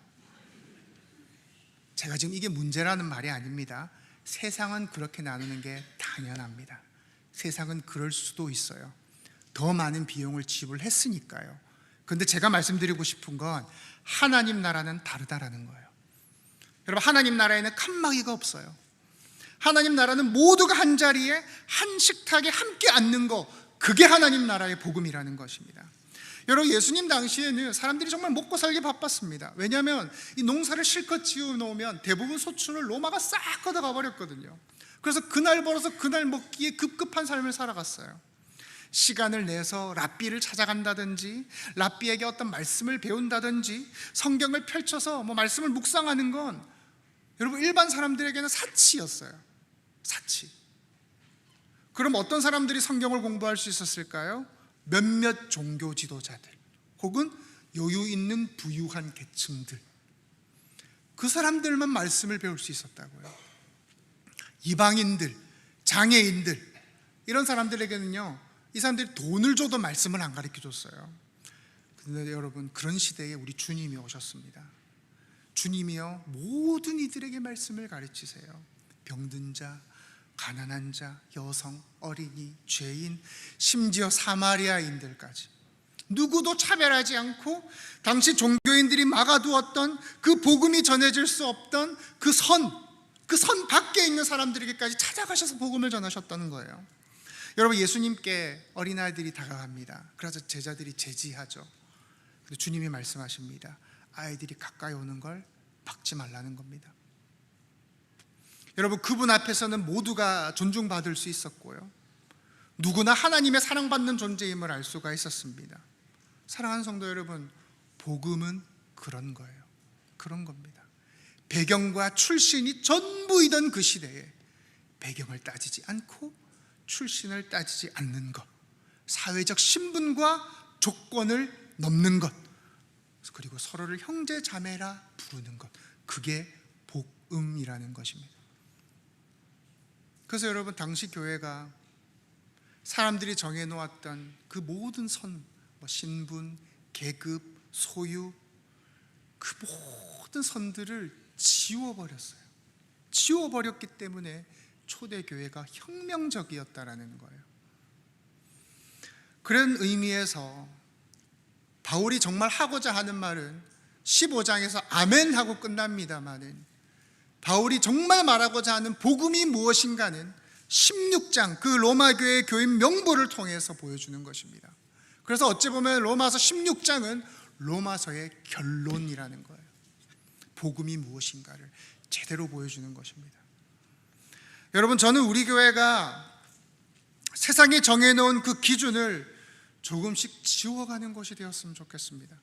Speaker 2: 제가 지금 이게 문제라는 말이 아닙니다. 세상은 그렇게 나누는 게 당연합니다. 세상은 그럴 수도 있어요. 더 많은 비용을 지불했으니까요. 그런데 제가 말씀드리고 싶은 건 하나님 나라는 다르다라는 거예요. 여러분, 하나님 나라에는 칸막이가 없어요. 하나님 나라는 모두가 한 자리에 한 식탁에 함께 앉는 거, 그게 하나님 나라의 복음이라는 것입니다. 여러분, 예수님 당시에는 사람들이 정말 먹고 살기 바빴습니다. 왜냐하면 이 농사를 실컷 지어놓으면 대부분 소출을 로마가 싹 걷어가 버렸거든요. 그래서 그날 벌어서 그날 먹기에 급급한 삶을 살아갔어요. 시간을 내서 랍비를 찾아간다든지, 랍비에게 어떤 말씀을 배운다든지, 성경을 펼쳐서 말씀을 묵상하는 건 여러분, 일반 사람들에게는 사치였어요. 사치. 그럼 어떤 사람들이 성경을 공부할 수 있었을까요? 몇몇 종교 지도자들, 혹은 여유 있는 부유한 계층들, 그 사람들만 말씀을 배울 수 있었다고요. 이방인들, 장애인들, 이런 사람들에게는요, 이 사람들이 돈을 줘도 말씀을 안 가르쳐 줬어요. 그런데 여러분, 그런 시대에 우리 주님이 오셨습니다. 주님이요, 모든 이들에게 말씀을 가르치세요. 병든 자, 가난한 자, 여성, 어린이, 죄인, 심지어 사마리아인들까지 누구도 차별하지 않고 당시 종교인들이 막아두었던 그 복음이 전해질 수 없던 그 선 밖에 있는 사람들에게까지 찾아가셔서 복음을 전하셨다는 거예요. 여러분, 예수님께 어린아이들이 다가갑니다. 그래서 제자들이 제지하죠. 근데 주님이 말씀하십니다. 아이들이 가까이 오는 걸 막지 말라는 겁니다. 여러분, 그분 앞에서는 모두가 존중받을 수 있었고요, 누구나 하나님의 사랑받는 존재임을 알 수가 있었습니다. 사랑하는 성도 여러분, 복음은 그런 거예요. 그런 겁니다. 배경과 출신이 전부이던 그 시대에 배경을 따지지 않고 출신을 따지지 않는 것, 사회적 신분과 조건을 넘는 것, 그리고 서로를 형제 자매라 부르는 것, 그게 복음이라는 것입니다. 그래서 여러분, 당시 교회가 사람들이 정해놓았던 그 모든 선, 신분, 계급, 소유, 그 모든 선들을 지워버렸어요. 지워버렸기 때문에 초대교회가 혁명적이었다라는 거예요. 그런 의미에서 바울이 정말 하고자 하는 말은 15장에서 아멘 하고 끝납니다마는 바울이 정말 말하고자 하는 복음이 무엇인가는 16장 그 로마 교회 교인 명부를 통해서 보여주는 것입니다. 그래서 어찌 보면 로마서 16장은 로마서의 결론이라는 거예요. 복음이 무엇인가를 제대로 보여주는 것입니다. 여러분, 저는 우리 교회가 세상에 정해놓은 그 기준을 조금씩 지워가는 것이 되었으면 좋겠습니다.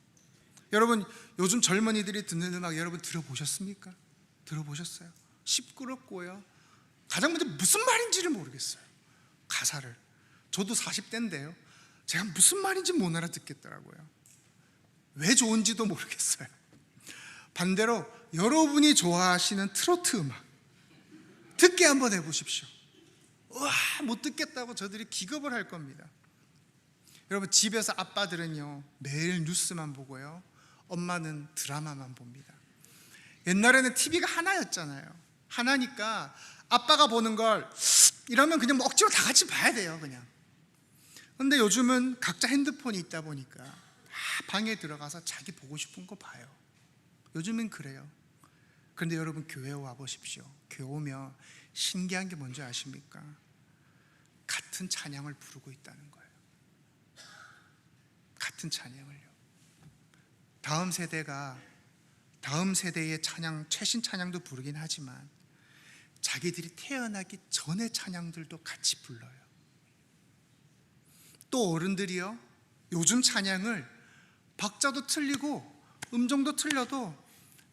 Speaker 2: 여러분, 요즘 젊은이들이 듣는 음악 여러분 들어보셨습니까? 들어보셨어요? 시끄럽고요. 가장 먼저 무슨 말인지를 모르겠어요. 가사를. 저도 40대인데요. 제가 무슨 말인지 못 알아듣겠더라고요. 왜 좋은지도 모르겠어요. 반대로 여러분이 좋아하시는 트로트 음악 듣게 한번 해보십시오. 와, 못 듣겠다고 저들이 기겁을 할 겁니다. 여러분, 집에서 아빠들은요 매일 뉴스만 보고요, 엄마는 드라마만 봅니다. 옛날에는 TV가 하나였잖아요. 하나니까 아빠가 보는 걸 이러면 그냥 억지로 다 같이 봐야 돼요, 그냥. 근데 요즘은 각자 핸드폰이 있다 보니까 방에 들어가서 자기 보고 싶은 거 봐요. 요즘은 그래요. 그런데 여러분, 교회 와 보십시오. 교회 오면 신기한 게 뭔지 아십니까? 같은 찬양을 부르고 있다는 거예요. 같은 찬양을요. 다음 세대의 찬양, 최신 찬양도 부르긴 하지만 자기들이 태어나기 전의 찬양들도 같이 불러요. 또 어른들이요, 요즘 찬양을 박자도 틀리고 음정도 틀려도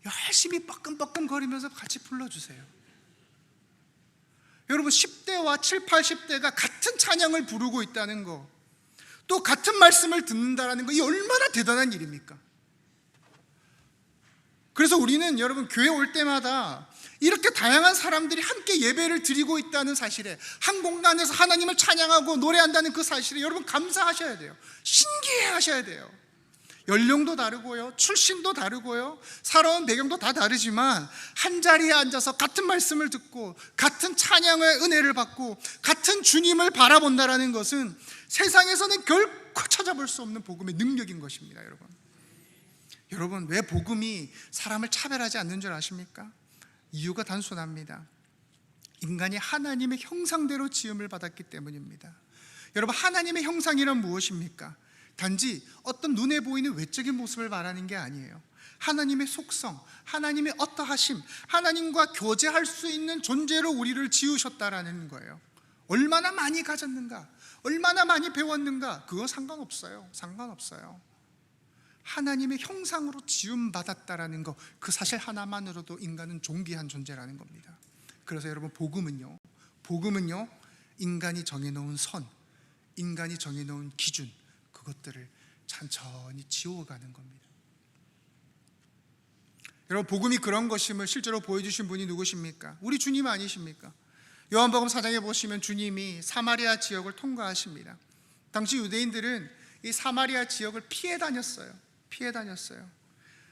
Speaker 2: 열심히 뻐끔뻐끔 거리면서 같이 불러주세요. 여러분, 10대와 7, 80대가 같은 찬양을 부르고 있다는 거, 또 같은 말씀을 듣는다는 거, 이 얼마나 대단한 일입니까? 그래서 우리는 여러분, 교회 올 때마다 이렇게 다양한 사람들이 함께 예배를 드리고 있다는 사실에, 한 공간에서 하나님을 찬양하고 노래한다는 그 사실에 여러분 감사하셔야 돼요. 신기해 하셔야 돼요. 연령도 다르고요, 출신도 다르고요, 살아온 배경도 다 다르지만 한 자리에 앉아서 같은 말씀을 듣고 같은 찬양의 은혜를 받고 같은 주님을 바라본다는 것은 세상에서는 결코 찾아볼 수 없는 복음의 능력인 것입니다. 여러분, 왜 복음이 사람을 차별하지 않는 줄 아십니까? 이유가 단순합니다. 인간이 하나님의 형상대로 지음을 받았기 때문입니다. 여러분, 하나님의 형상이란 무엇입니까? 단지 어떤 눈에 보이는 외적인 모습을 말하는 게 아니에요. 하나님의 속성, 하나님의 어떠하심, 하나님과 교제할 수 있는 존재로 우리를 지으셨다라는 거예요. 얼마나 많이 가졌는가, 얼마나 많이 배웠는가, 그거 상관없어요. 하나님의 형상으로 지음받았다라는 거, 그 사실 하나만으로도 인간은 존귀한 존재라는 겁니다. 그래서 여러분, 복음은요 인간이 정해놓은 선, 인간이 정해놓은 기준, 그것들을 천천히 지워가는 겁니다. 여러분, 복음이 그런 것임을 실제로 보여주신 분이 누구십니까? 우리 주님 아니십니까? 요한복음 4장에 보시면 주님이 사마리아 지역을 통과하십니다. 당시 유대인들은 이 사마리아 지역을 피해 다녔어요.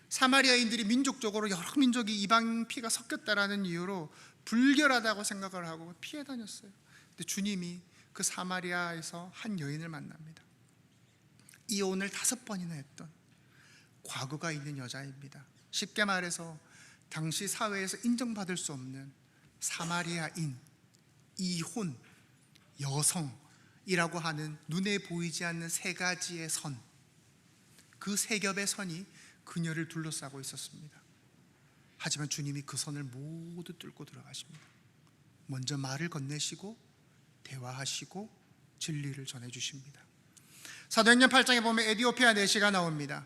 Speaker 2: 사마리아인들이 민족적으로 여러 민족이 이방 피가 섞였다라는 이유로 불결하다고 생각을 하고 피해 다녔어요. 근데 주님이 그 사마리아에서 한 여인을 만납니다. 이혼을 5번이나 했던 과거가 있는 여자입니다. 쉽게 말해서 당시 사회에서 인정받을 수 없는 사마리아인, 이혼, 여성이라고 하는 눈에 보이지 않는 3가지의 선, 그 3겹의 선이 그녀를 둘러싸고 있었습니다. 하지만 주님이 그 선을 모두 뚫고 들어가십니다. 먼저 말을 건네시고 대화하시고 진리를 전해주십니다. 사도행전 8장에 보면 에디오피아 내시가 나옵니다.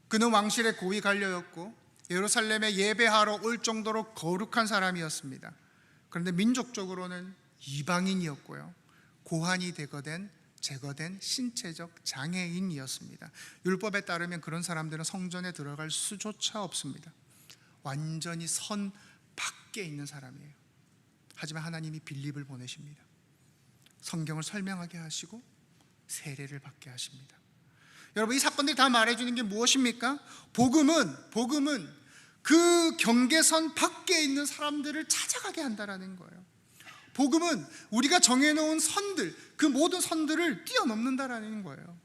Speaker 2: 그는 왕실의 고위 관료였고 예루살렘에 예배하러 올 정도로 거룩한 사람이었습니다. 그런데 민족적으로는 이방인이었고요, 고환이 제거된 신체적 장애인이었습니다. 율법에 따르면 그런 사람들은 성전에 들어갈 수조차 없습니다. 완전히 선 밖에 있는 사람이에요. 하지만 하나님이 빌립을 보내십니다. 성경을 설명하게 하시고 세례를 받게 하십니다. 여러분, 이 사건들이 다 말해주는 게 무엇입니까? 복음은 그 경계선 밖에 있는 사람들을 찾아가게 한다라는 거예요. 복음은 우리가 정해놓은 선들, 그 모든 선들을 뛰어넘는다라는 거예요.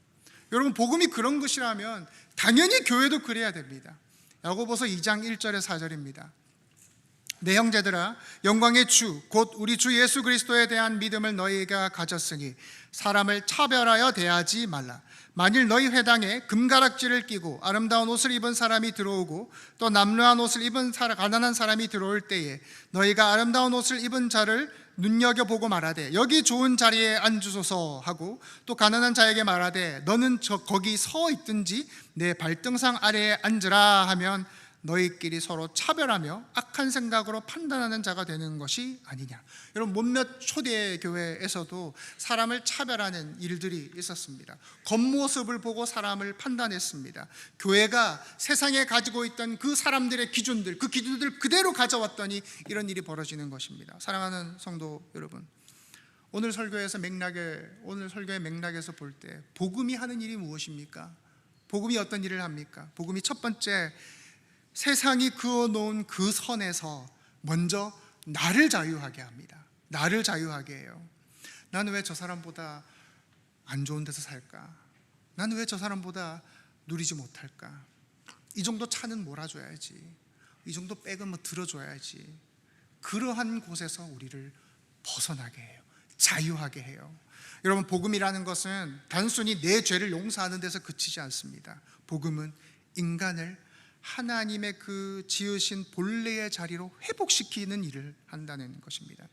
Speaker 2: 여러분, 복음이 그런 것이라면 당연히 교회도 그래야 됩니다. 야고보서 2장 1절에 4절입니다. 내 형제들아, 영광의 주 곧 우리 주 예수 그리스도에 대한 믿음을 너희가 가졌으니 사람을 차별하여 대하지 말라. 만일 너희 회당에 금가락지를 끼고 아름다운 옷을 입은 사람이 들어오고 또 남루한 옷을 입은 가난한 사람이 들어올 때에 너희가 아름다운 옷을 입은 자를 눈여겨보고 말하되 여기 좋은 자리에 앉으소서 하고 또 가난한 자에게 말하되 너는 거기 서 있든지 내 발등상 아래에 앉으라 하면 너희끼리 서로 차별하며 악한 생각으로 판단하는 자가 되는 것이 아니냐. 여러분, 몇몇 초대 교회에서도 사람을 차별하는 일들이 있었습니다. 겉모습을 보고 사람을 판단했습니다. 교회가 세상에 가지고 있던 그 사람들의 기준들, 그 기준들 그대로 가져왔더니 이런 일이 벌어지는 것입니다. 사랑하는 성도 여러분, 오늘 설교의 맥락에서 볼 때 복음이 하는 일이 무엇입니까? 복음이 어떤 일을 합니까? 복음이 첫 번째, 세상이 그어놓은 그 선에서 먼저 나를 자유하게 합니다. 나를 자유하게 해요. 나는 왜 저 사람보다 안 좋은 데서 살까? 나는 왜 저 사람보다 누리지 못할까? 이 정도 차는 몰아줘야지, 이 정도 백은 뭐 들어줘야지. 그러한 곳에서 우리를 벗어나게 해요. 자유하게 해요. 여러분, 복음이라는 것은 단순히 내 죄를 용서하는 데서 그치지 않습니다. 복음은 인간을 하나님의 그 지으신 본래의 자리로 회복시키는 일을 한다는 것입니다.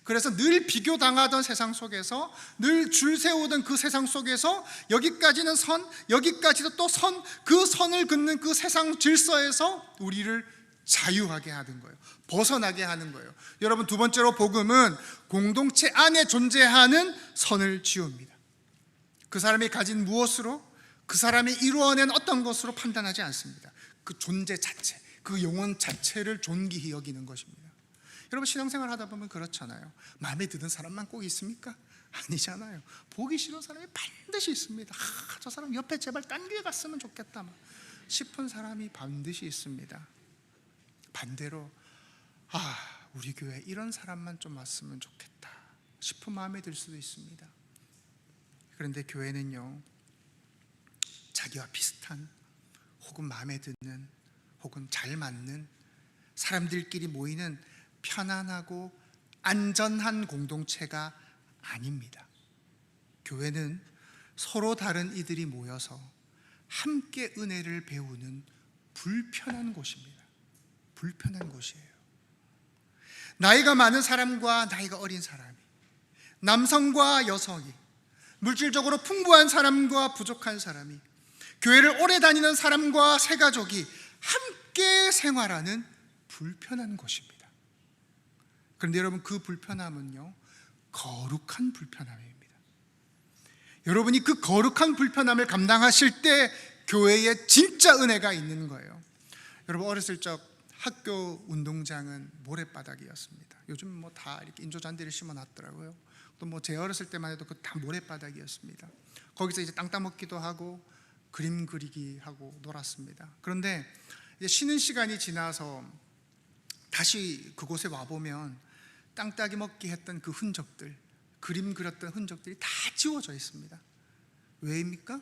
Speaker 2: 그래서 늘 비교당하던 세상 속에서, 늘 줄 세우던 그 세상 속에서 여기까지는 선, 여기까지도 또 선, 그 선을 긋는 그 세상 질서에서 우리를 자유하게 하는 거예요. 벗어나게 하는 거예요. 여러분, 두 번째로 복음은 공동체 안에 존재하는 선을 지웁니다. 그 사람이 가진 무엇으로, 그 사람이 이루어낸 어떤 것으로 판단하지 않습니다. 그 존재 자체, 그 영혼 자체를 존귀히 여기는 것입니다. 여러분, 신앙생활 하다 보면 그렇잖아요. 마음에 드는 사람만 꼭 있습니까? 아니잖아요. 보기 싫은 사람이 반드시 있습니다. 저 사람 옆에 제발 딴 교회 갔으면 좋겠다 싶은 사람이 반드시 있습니다. 반대로 우리 교회에 이런 사람만 좀 왔으면 좋겠다 싶은 마음이 들 수도 있습니다. 그런데 교회는요, 자기와 비슷한 혹은 마음에 드는 혹은 잘 맞는 사람들끼리 모이는 편안하고 안전한 공동체가 아닙니다. 교회는 서로 다른 이들이 모여서 함께 은혜를 배우는 불편한 곳입니다. 불편한 곳이에요. 나이가 많은 사람과 나이가 어린 사람이, 남성과 여성이, 물질적으로 풍부한 사람과 부족한 사람이, 교회를 오래 다니는 사람과 새가족이 함께 생활하는 불편한 곳입니다. 그런데 여러분, 그 불편함은요, 거룩한 불편함입니다. 여러분이 그 거룩한 불편함을 감당하실 때 교회에 진짜 은혜가 있는 거예요. 여러분, 어렸을 적 학교 운동장은 모래바닥이었습니다. 요즘 뭐 다 이렇게 인조잔디를 심어놨더라고요. 또 제 어렸을 때만 해도 그 다 모래바닥이었습니다. 거기서 이제 땅 따먹기도 하고 그림 그리기 하고 놀았습니다. 그런데 이제 쉬는 시간이 지나서 다시 그곳에 와보면 땅 따기 먹기 했던 그 흔적들, 그림 그렸던 흔적들이 다 지워져 있습니다. 왜입니까?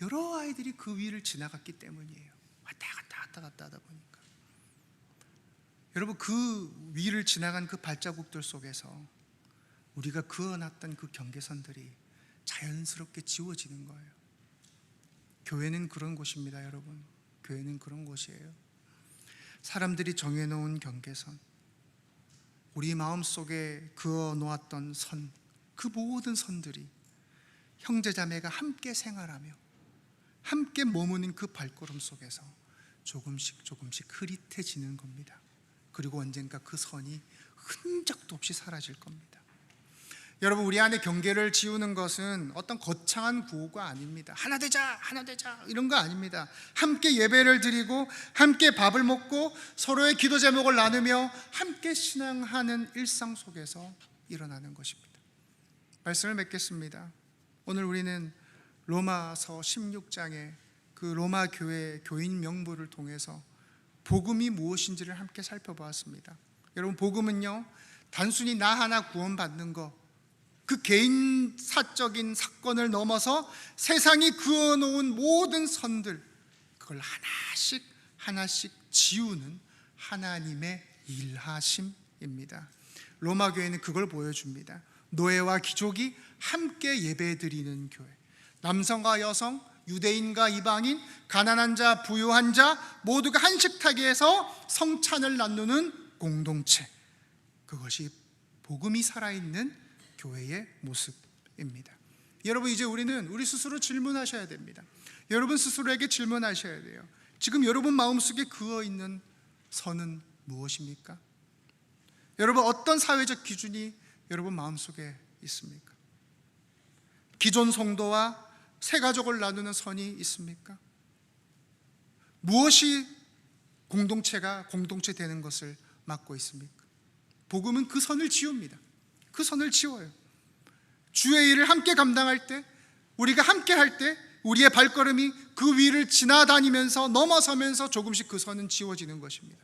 Speaker 2: 여러 아이들이 그 위를 지나갔기 때문이에요. 왔다 갔다 하다 보니까. 여러분, 그 위를 지나간 그 발자국들 속에서 우리가 그어놨던 그 경계선들이 자연스럽게 지워지는 거예요. 교회는 그런 곳입니다, 여러분. 교회는 그런 곳이에요. 사람들이 정해놓은 경계선, 우리 마음속에 그어놓았던 선, 그 모든 선들이 형제자매가 함께 생활하며 함께 머무는 그 발걸음 속에서 조금씩 흐릿해지는 겁니다. 그리고 언젠가 그 선이 흔적도 없이 사라질 겁니다. 여러분, 우리 안에 경계를 지우는 것은 어떤 거창한 구호가 아닙니다. 하나 되자 이런 거 아닙니다. 함께 예배를 드리고 함께 밥을 먹고 서로의 기도 제목을 나누며 함께 신앙하는 일상 속에서 일어나는 것입니다. 말씀을 맺겠습니다. 오늘 우리는 로마서 16장의 그 로마 교회 교인 명부를 통해서 복음이 무엇인지를 함께 살펴보았습니다. 여러분, 복음은요, 단순히 나 하나 구원받는 거, 그 개인사적인 사건을 넘어서 세상이 그어놓은 모든 선들, 그걸 하나씩 하나씩 지우는 하나님의 일하심입니다. 로마 교회는 그걸 보여줍니다. 노예와 귀족이 함께 예배드리는 교회, 남성과 여성, 유대인과 이방인, 가난한 자, 부유한 자 모두가 한 식탁에서 성찬을 나누는 공동체, 그것이 복음이 살아있는 교회의 모습입니다. 여러분, 이제 우리는 우리 스스로 질문하셔야 됩니다. 여러분 스스로에게 질문하셔야 돼요. 지금 여러분 마음속에 그어있는 선은 무엇입니까? 여러분, 어떤 사회적 기준이 여러분 마음속에 있습니까? 기존 성도와 새 가족을 나누는 선이 있습니까? 무엇이 공동체가 공동체 되는 것을 막고 있습니까? 복음은 그 선을 지웁니다. 그 선을 지워요. 주의 일을 함께 감당할 때, 우리가 함께 할 때 우리의 발걸음이 그 위를 지나다니면서 넘어서면서 조금씩 그 선은 지워지는 것입니다.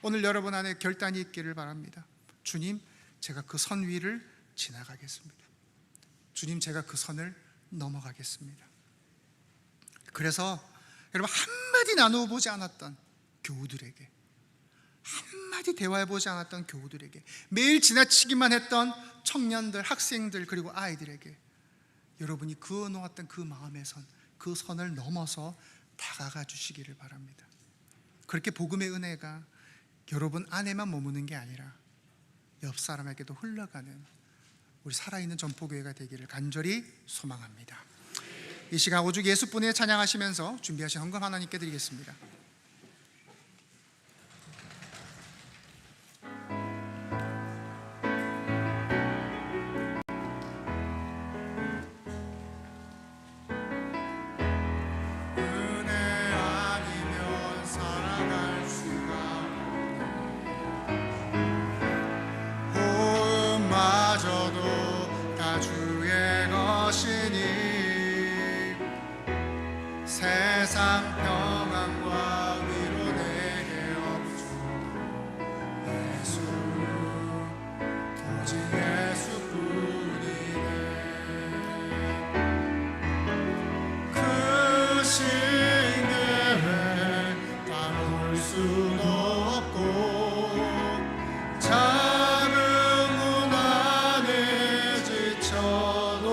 Speaker 2: 오늘 여러분 안에 결단이 있기를 바랍니다. 주님, 제가 그 선 위를 지나가겠습니다. 주님, 제가 그 선을 넘어가겠습니다. 그래서 여러분, 한마디 나누어보지 않았던 교우들에게, 한마디 대화해보지 않았던 교우들에게, 매일 지나치기만 했던 청년들, 학생들, 그리고 아이들에게 여러분이 그어놓았던 그 마음의 선, 그 선을 넘어서 다가가 주시기를 바랍니다. 그렇게 복음의 은혜가 여러분 안에만 머무는 게 아니라 옆 사람에게도 흘러가는 우리 살아있는 전포교회가 되기를 간절히 소망합니다. 이 시간 오직 예수뿐에 찬양하시면서 준비하신 헌금 하나님께 드리겠습니다.
Speaker 5: 세상 평안과 위로 내게 없소. 예수, 오직 예수뿐이네. 그 신계획 따라올 수도 없고 작은 문 안에 지쳐도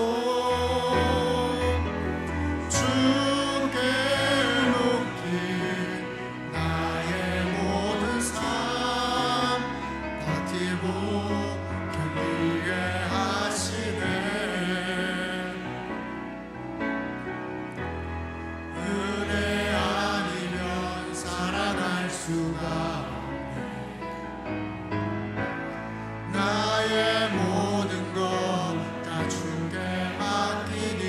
Speaker 5: 나의 모든 것 다 주께 맡기니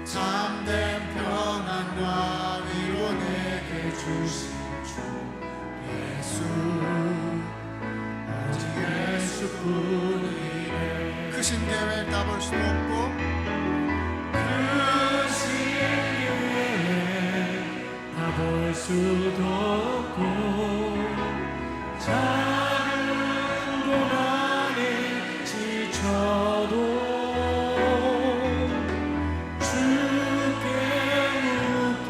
Speaker 5: 참된 평안과 위로 내게 주신 주 예수, 오직 예수뿐이네.
Speaker 2: 그 신계획 다 볼 수도 없고
Speaker 5: 그 신계획 다 볼 수도 없고 작은 고난에 지쳐도 주께 묻기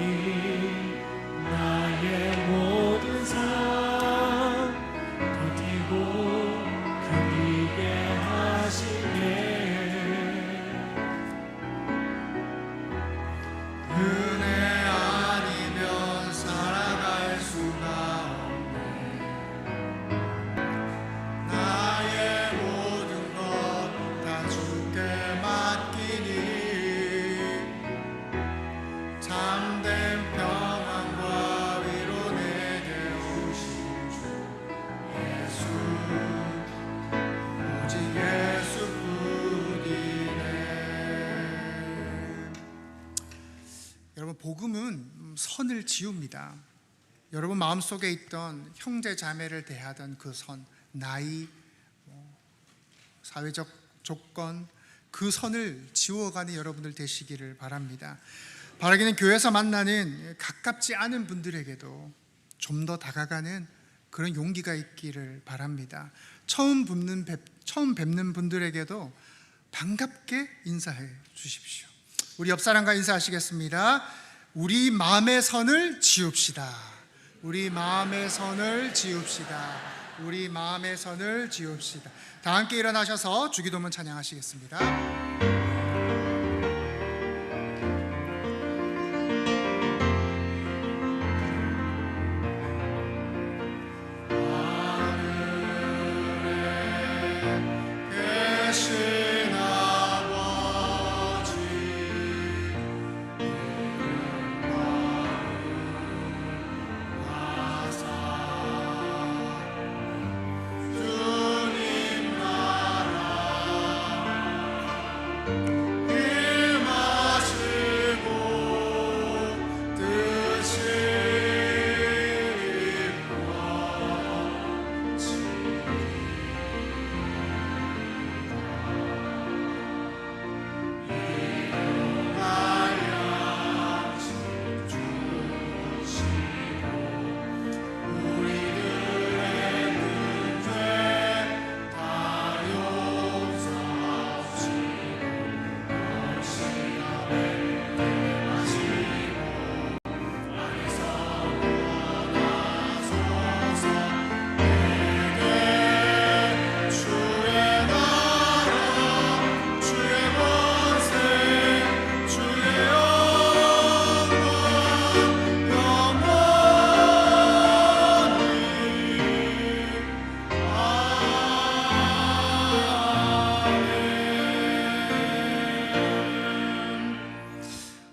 Speaker 5: 나의 모든 삶 버티고 견디게 하시네. 은혜 아니면 살아갈 수가 없네. 나의 모든 것 다 주께 맡기니 참된 평안과 위로 내게 오신 주 예수, 오직 예수뿐이네.
Speaker 2: 여러분, 복음은 선을 지웁니다. 여러분 마음속에 있던 형제 자매를 대하던 그 선, 나이, 사회적 조건, 그 선을 지워가는 여러분들 되시기를 바랍니다. 바라기는 교회에서 만나는 가깝지 않은 분들에게도 좀 더 다가가는 그런 용기가 있기를 바랍니다. 처음 뵙는 분들에게도 반갑게 인사해 주십시오. 우리 옆 사람과 인사하시겠습니다. 우리 마음의 선을 지웁시다. 우리 마음의 선을 지웁시다. 우리 마음의 선을 지웁시다. 다 함께 일어나셔서 주기도문 찬양하시겠습니다.
Speaker 5: 계신 아버지 주님 나라 임하시고 뜻이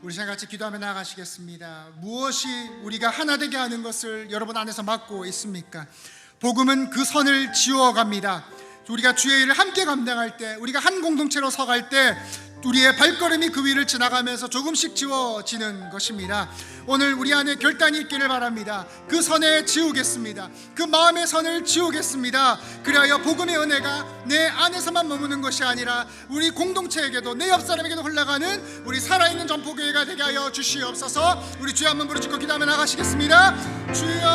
Speaker 2: 우리 시간 같이 기도하며 나아가시겠습니다. 무엇이 우리가 하나 되게 하는 것을 여러분 안에서 맡고 있습니까? 복음은 그 선을 지워갑니다. 우리가 주의 일을 함께 감당할 때, 우리가 한 공동체로 서갈 때 우리의 발걸음이 그 위를 지나가면서 조금씩 지워지는 것입니다. 오늘 우리 안에 결단이 있기를 바랍니다. 그 선에 지우겠습니다. 그 마음의 선을 지우겠습니다. 그리하여 복음의 은혜가 내 안에서만 머무는 것이 아니라 우리 공동체에게도, 내 옆 사람에게도 흘러가는 우리 살아있는 전포교회가 되게 하여 주시옵소서. 우리 주여 한번 부르짖고 기도하며 나가시겠습니다. 주여,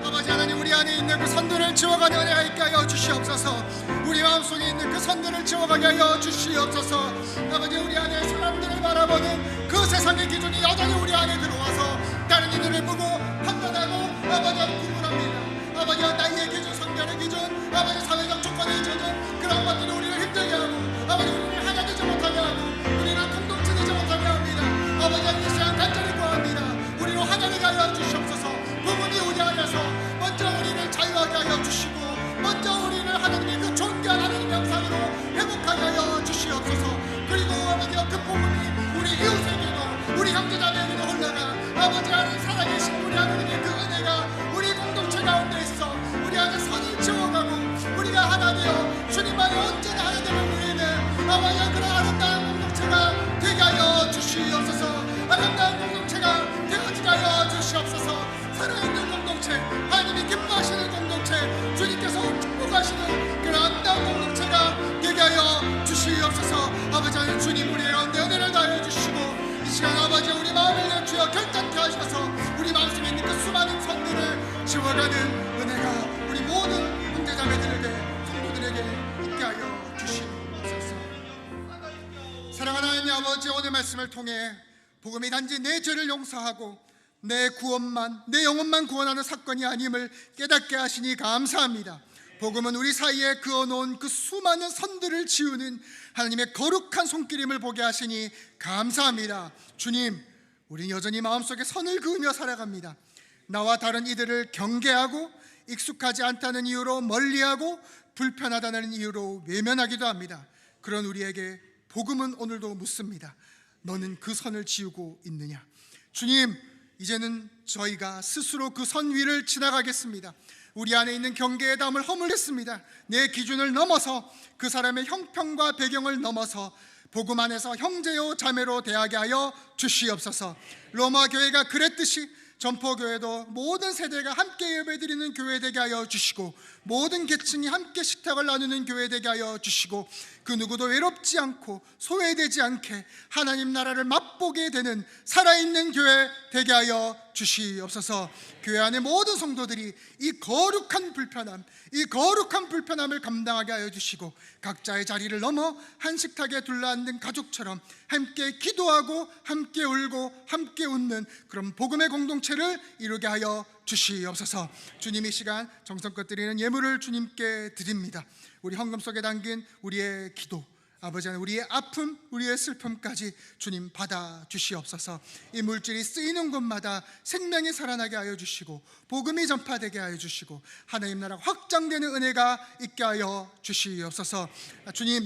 Speaker 2: 아버지 하나님, 우리 안에 있는 그 선들을 지워가는 은혜가 있게 하여 주시옵소서. 우리 마음속에 있는 그 선들을 지워가게 하여 주시옵소서. 아버지, 우리 안에 사람들을 바라보는 그 세상의 기준이 여전히 우리 안에 들어와서 다른 이들을 보고 판단하고 아버지 구분합니다. 아버지, 나이의 기준, 성별의 기준, 아버지 사회적 조건의 기준, 그런 것들이 우리를 힘들게 하고 아버지 우리를 하나 되지 못하게 하고 우리를 공동체 되지 못하게 합니다. 아버지, 이 시간 간절히 구합니다. 우리로 하나 되게 하여 주시옵소서. 부모님 우리 안에서 먼저 우리를 자유하게 하여 주시고 먼저 우리를 하나님의 그 존귀한 하나님의 영상으로 회복하게 하여 주시옵소서. 그리고 아버지, 그 복음이 우리 이웃에게도 우리 형제자매에게도 흘러가 아버지 안에 살아계신 우리 하나님의 그 은혜가 우리 공동체 가운데 있어 우리 안에 선을 지워가고 우리가 하나 되어 주님만에 언제나 하나 되는 우리는 아버지 그런 아름다운 공동체가 되게 하여 주시옵소서. 아름다운 공동체가 되어지게 하여 주시옵소서. 살아있는 공동체, 하나님이 기뻐하시는 공동체, 주님께서 축복하시는 그런 아름다운 공동체가 되게 하여 주시옵소서. 아버지 하나님, 주님 우리의 가운데 은혜를 다해 주시고 이 시간 아버지 우리 마음을 내주여 결단케 하셔서 우리 마음속에 있는 그 수많은 선들을 지워가는 은혜가 우리 모든 형제자매들에게, 성도들에게 있게 하여 주시옵소서. 사랑하는 하나님 아버지, 오늘 말씀을 통해 복음이 단지 내 죄를 용서하고 내 구원만, 내 영혼만 구원하는 사건이 아님을 깨닫게 하시니 감사합니다. 복음은 우리 사이에 그어놓은 그 수많은 선들을 지우는 하나님의 거룩한 손길임을 보게 하시니 감사합니다. 주님, 우리는 여전히 마음속에 선을 그으며 살아갑니다. 나와 다른 이들을 경계하고 익숙하지 않다는 이유로 멀리하고 불편하다는 이유로 외면하기도 합니다. 그런 우리에게 복음은 오늘도 묻습니다. 너는 그 선을 지우고 있느냐? 주님, 이제는 저희가 스스로 그 선 위를 지나가겠습니다. 우리 안에 있는 경계의 담을 허물겠습니다. 내 기준을 넘어서 그 사람의 형편과 배경을 넘어서 복음 안에서 형제요 자매로 대하게 하여 주시옵소서. 로마 교회가 그랬듯이 전포교회도 모든 세대가 함께 예배드리는 교회 되게 하여 주시고 모든 계층이 함께 식탁을 나누는 교회 되게 하여 주시고 그 누구도 외롭지 않고 소외되지 않게 하나님 나라를 맛보게 되는 살아있는 교회 되게 하여 주시옵소서. 교회 안의 모든 성도들이 이 거룩한 불편함을 감당하게 하여 주시고 각자의 자리를 넘어 한식탁에 둘러앉은 가족처럼 함께 기도하고 함께 울고 함께 웃는 그런 복음의 공동체를 이루게 하여 주시옵소서. 주님, 이 시간 정성껏 드리는 예물을 주님께 드립니다. 우리 헌금 속에 담긴 우리의 기도, 아버지 하나님, 우리의 아픔, 우리의 슬픔까지 주님 받아 주시옵소서. 이 물질이 쓰이는 곳마다 생명이 살아나게 하여 주시고 복음이 전파되게 하여 주시고 하나님 나라 확장되는 은혜가 있게 하여 주시옵소서. 주님,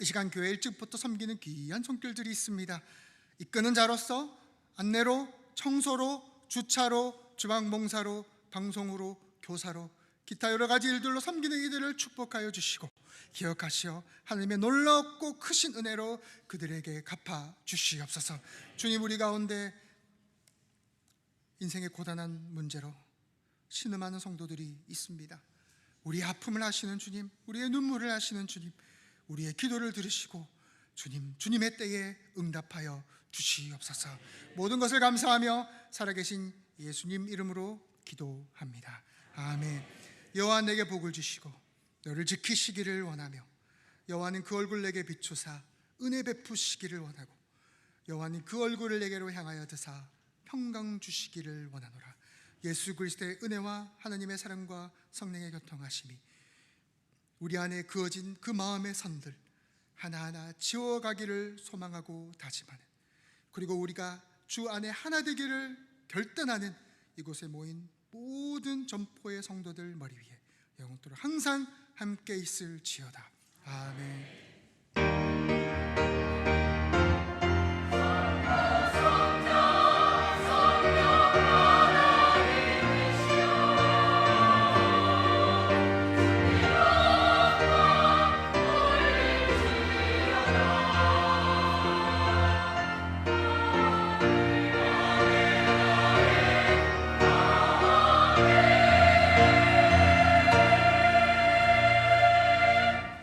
Speaker 2: 이 시간 교회 일찍부터 섬기는 귀한 손길들이 있습니다. 이끄는 자로서 안내로, 청소로, 주차로, 주방봉사로, 방송으로, 교사로, 기타 여러 가지 일들로 섬기는 이들을 축복하여 주시고 기억하시어 하나님의 놀랍고 크신 은혜로 그들에게 갚아 주시옵소서. 주님, 우리 가운데 인생의 고단한 문제로 신음하는 성도들이 있습니다. 우리의 아픔을 아시는 주님, 우리의 눈물을 아시는 주님, 우리의 기도를 들으시고 주님의 때에 응답하여 주시옵소서. 모든 것을 감사하며 살아계신 예수님 이름으로 기도합니다. 아멘. 여호와 내게 복을 주시고 너를 지키시기를 원하며 여호와는 그 얼굴 내게 비추사 은혜 베푸시기를 원하고 여호와는 그 얼굴을 내게로 향하여 드사 평강 주시기를 원하노라. 예수 그리스도의 은혜와 하나님의 사랑과 성령의 교통하심이 우리 안에 그어진 그 마음의 선들 하나하나 지워가기를 소망하고 다짐하는, 그리고 우리가 주 안에 하나 되기를 결단하는 이곳에 모인 모든 점포의 성도들 머리 위에 영원토록 항상 함께 있을지어다. 아멘.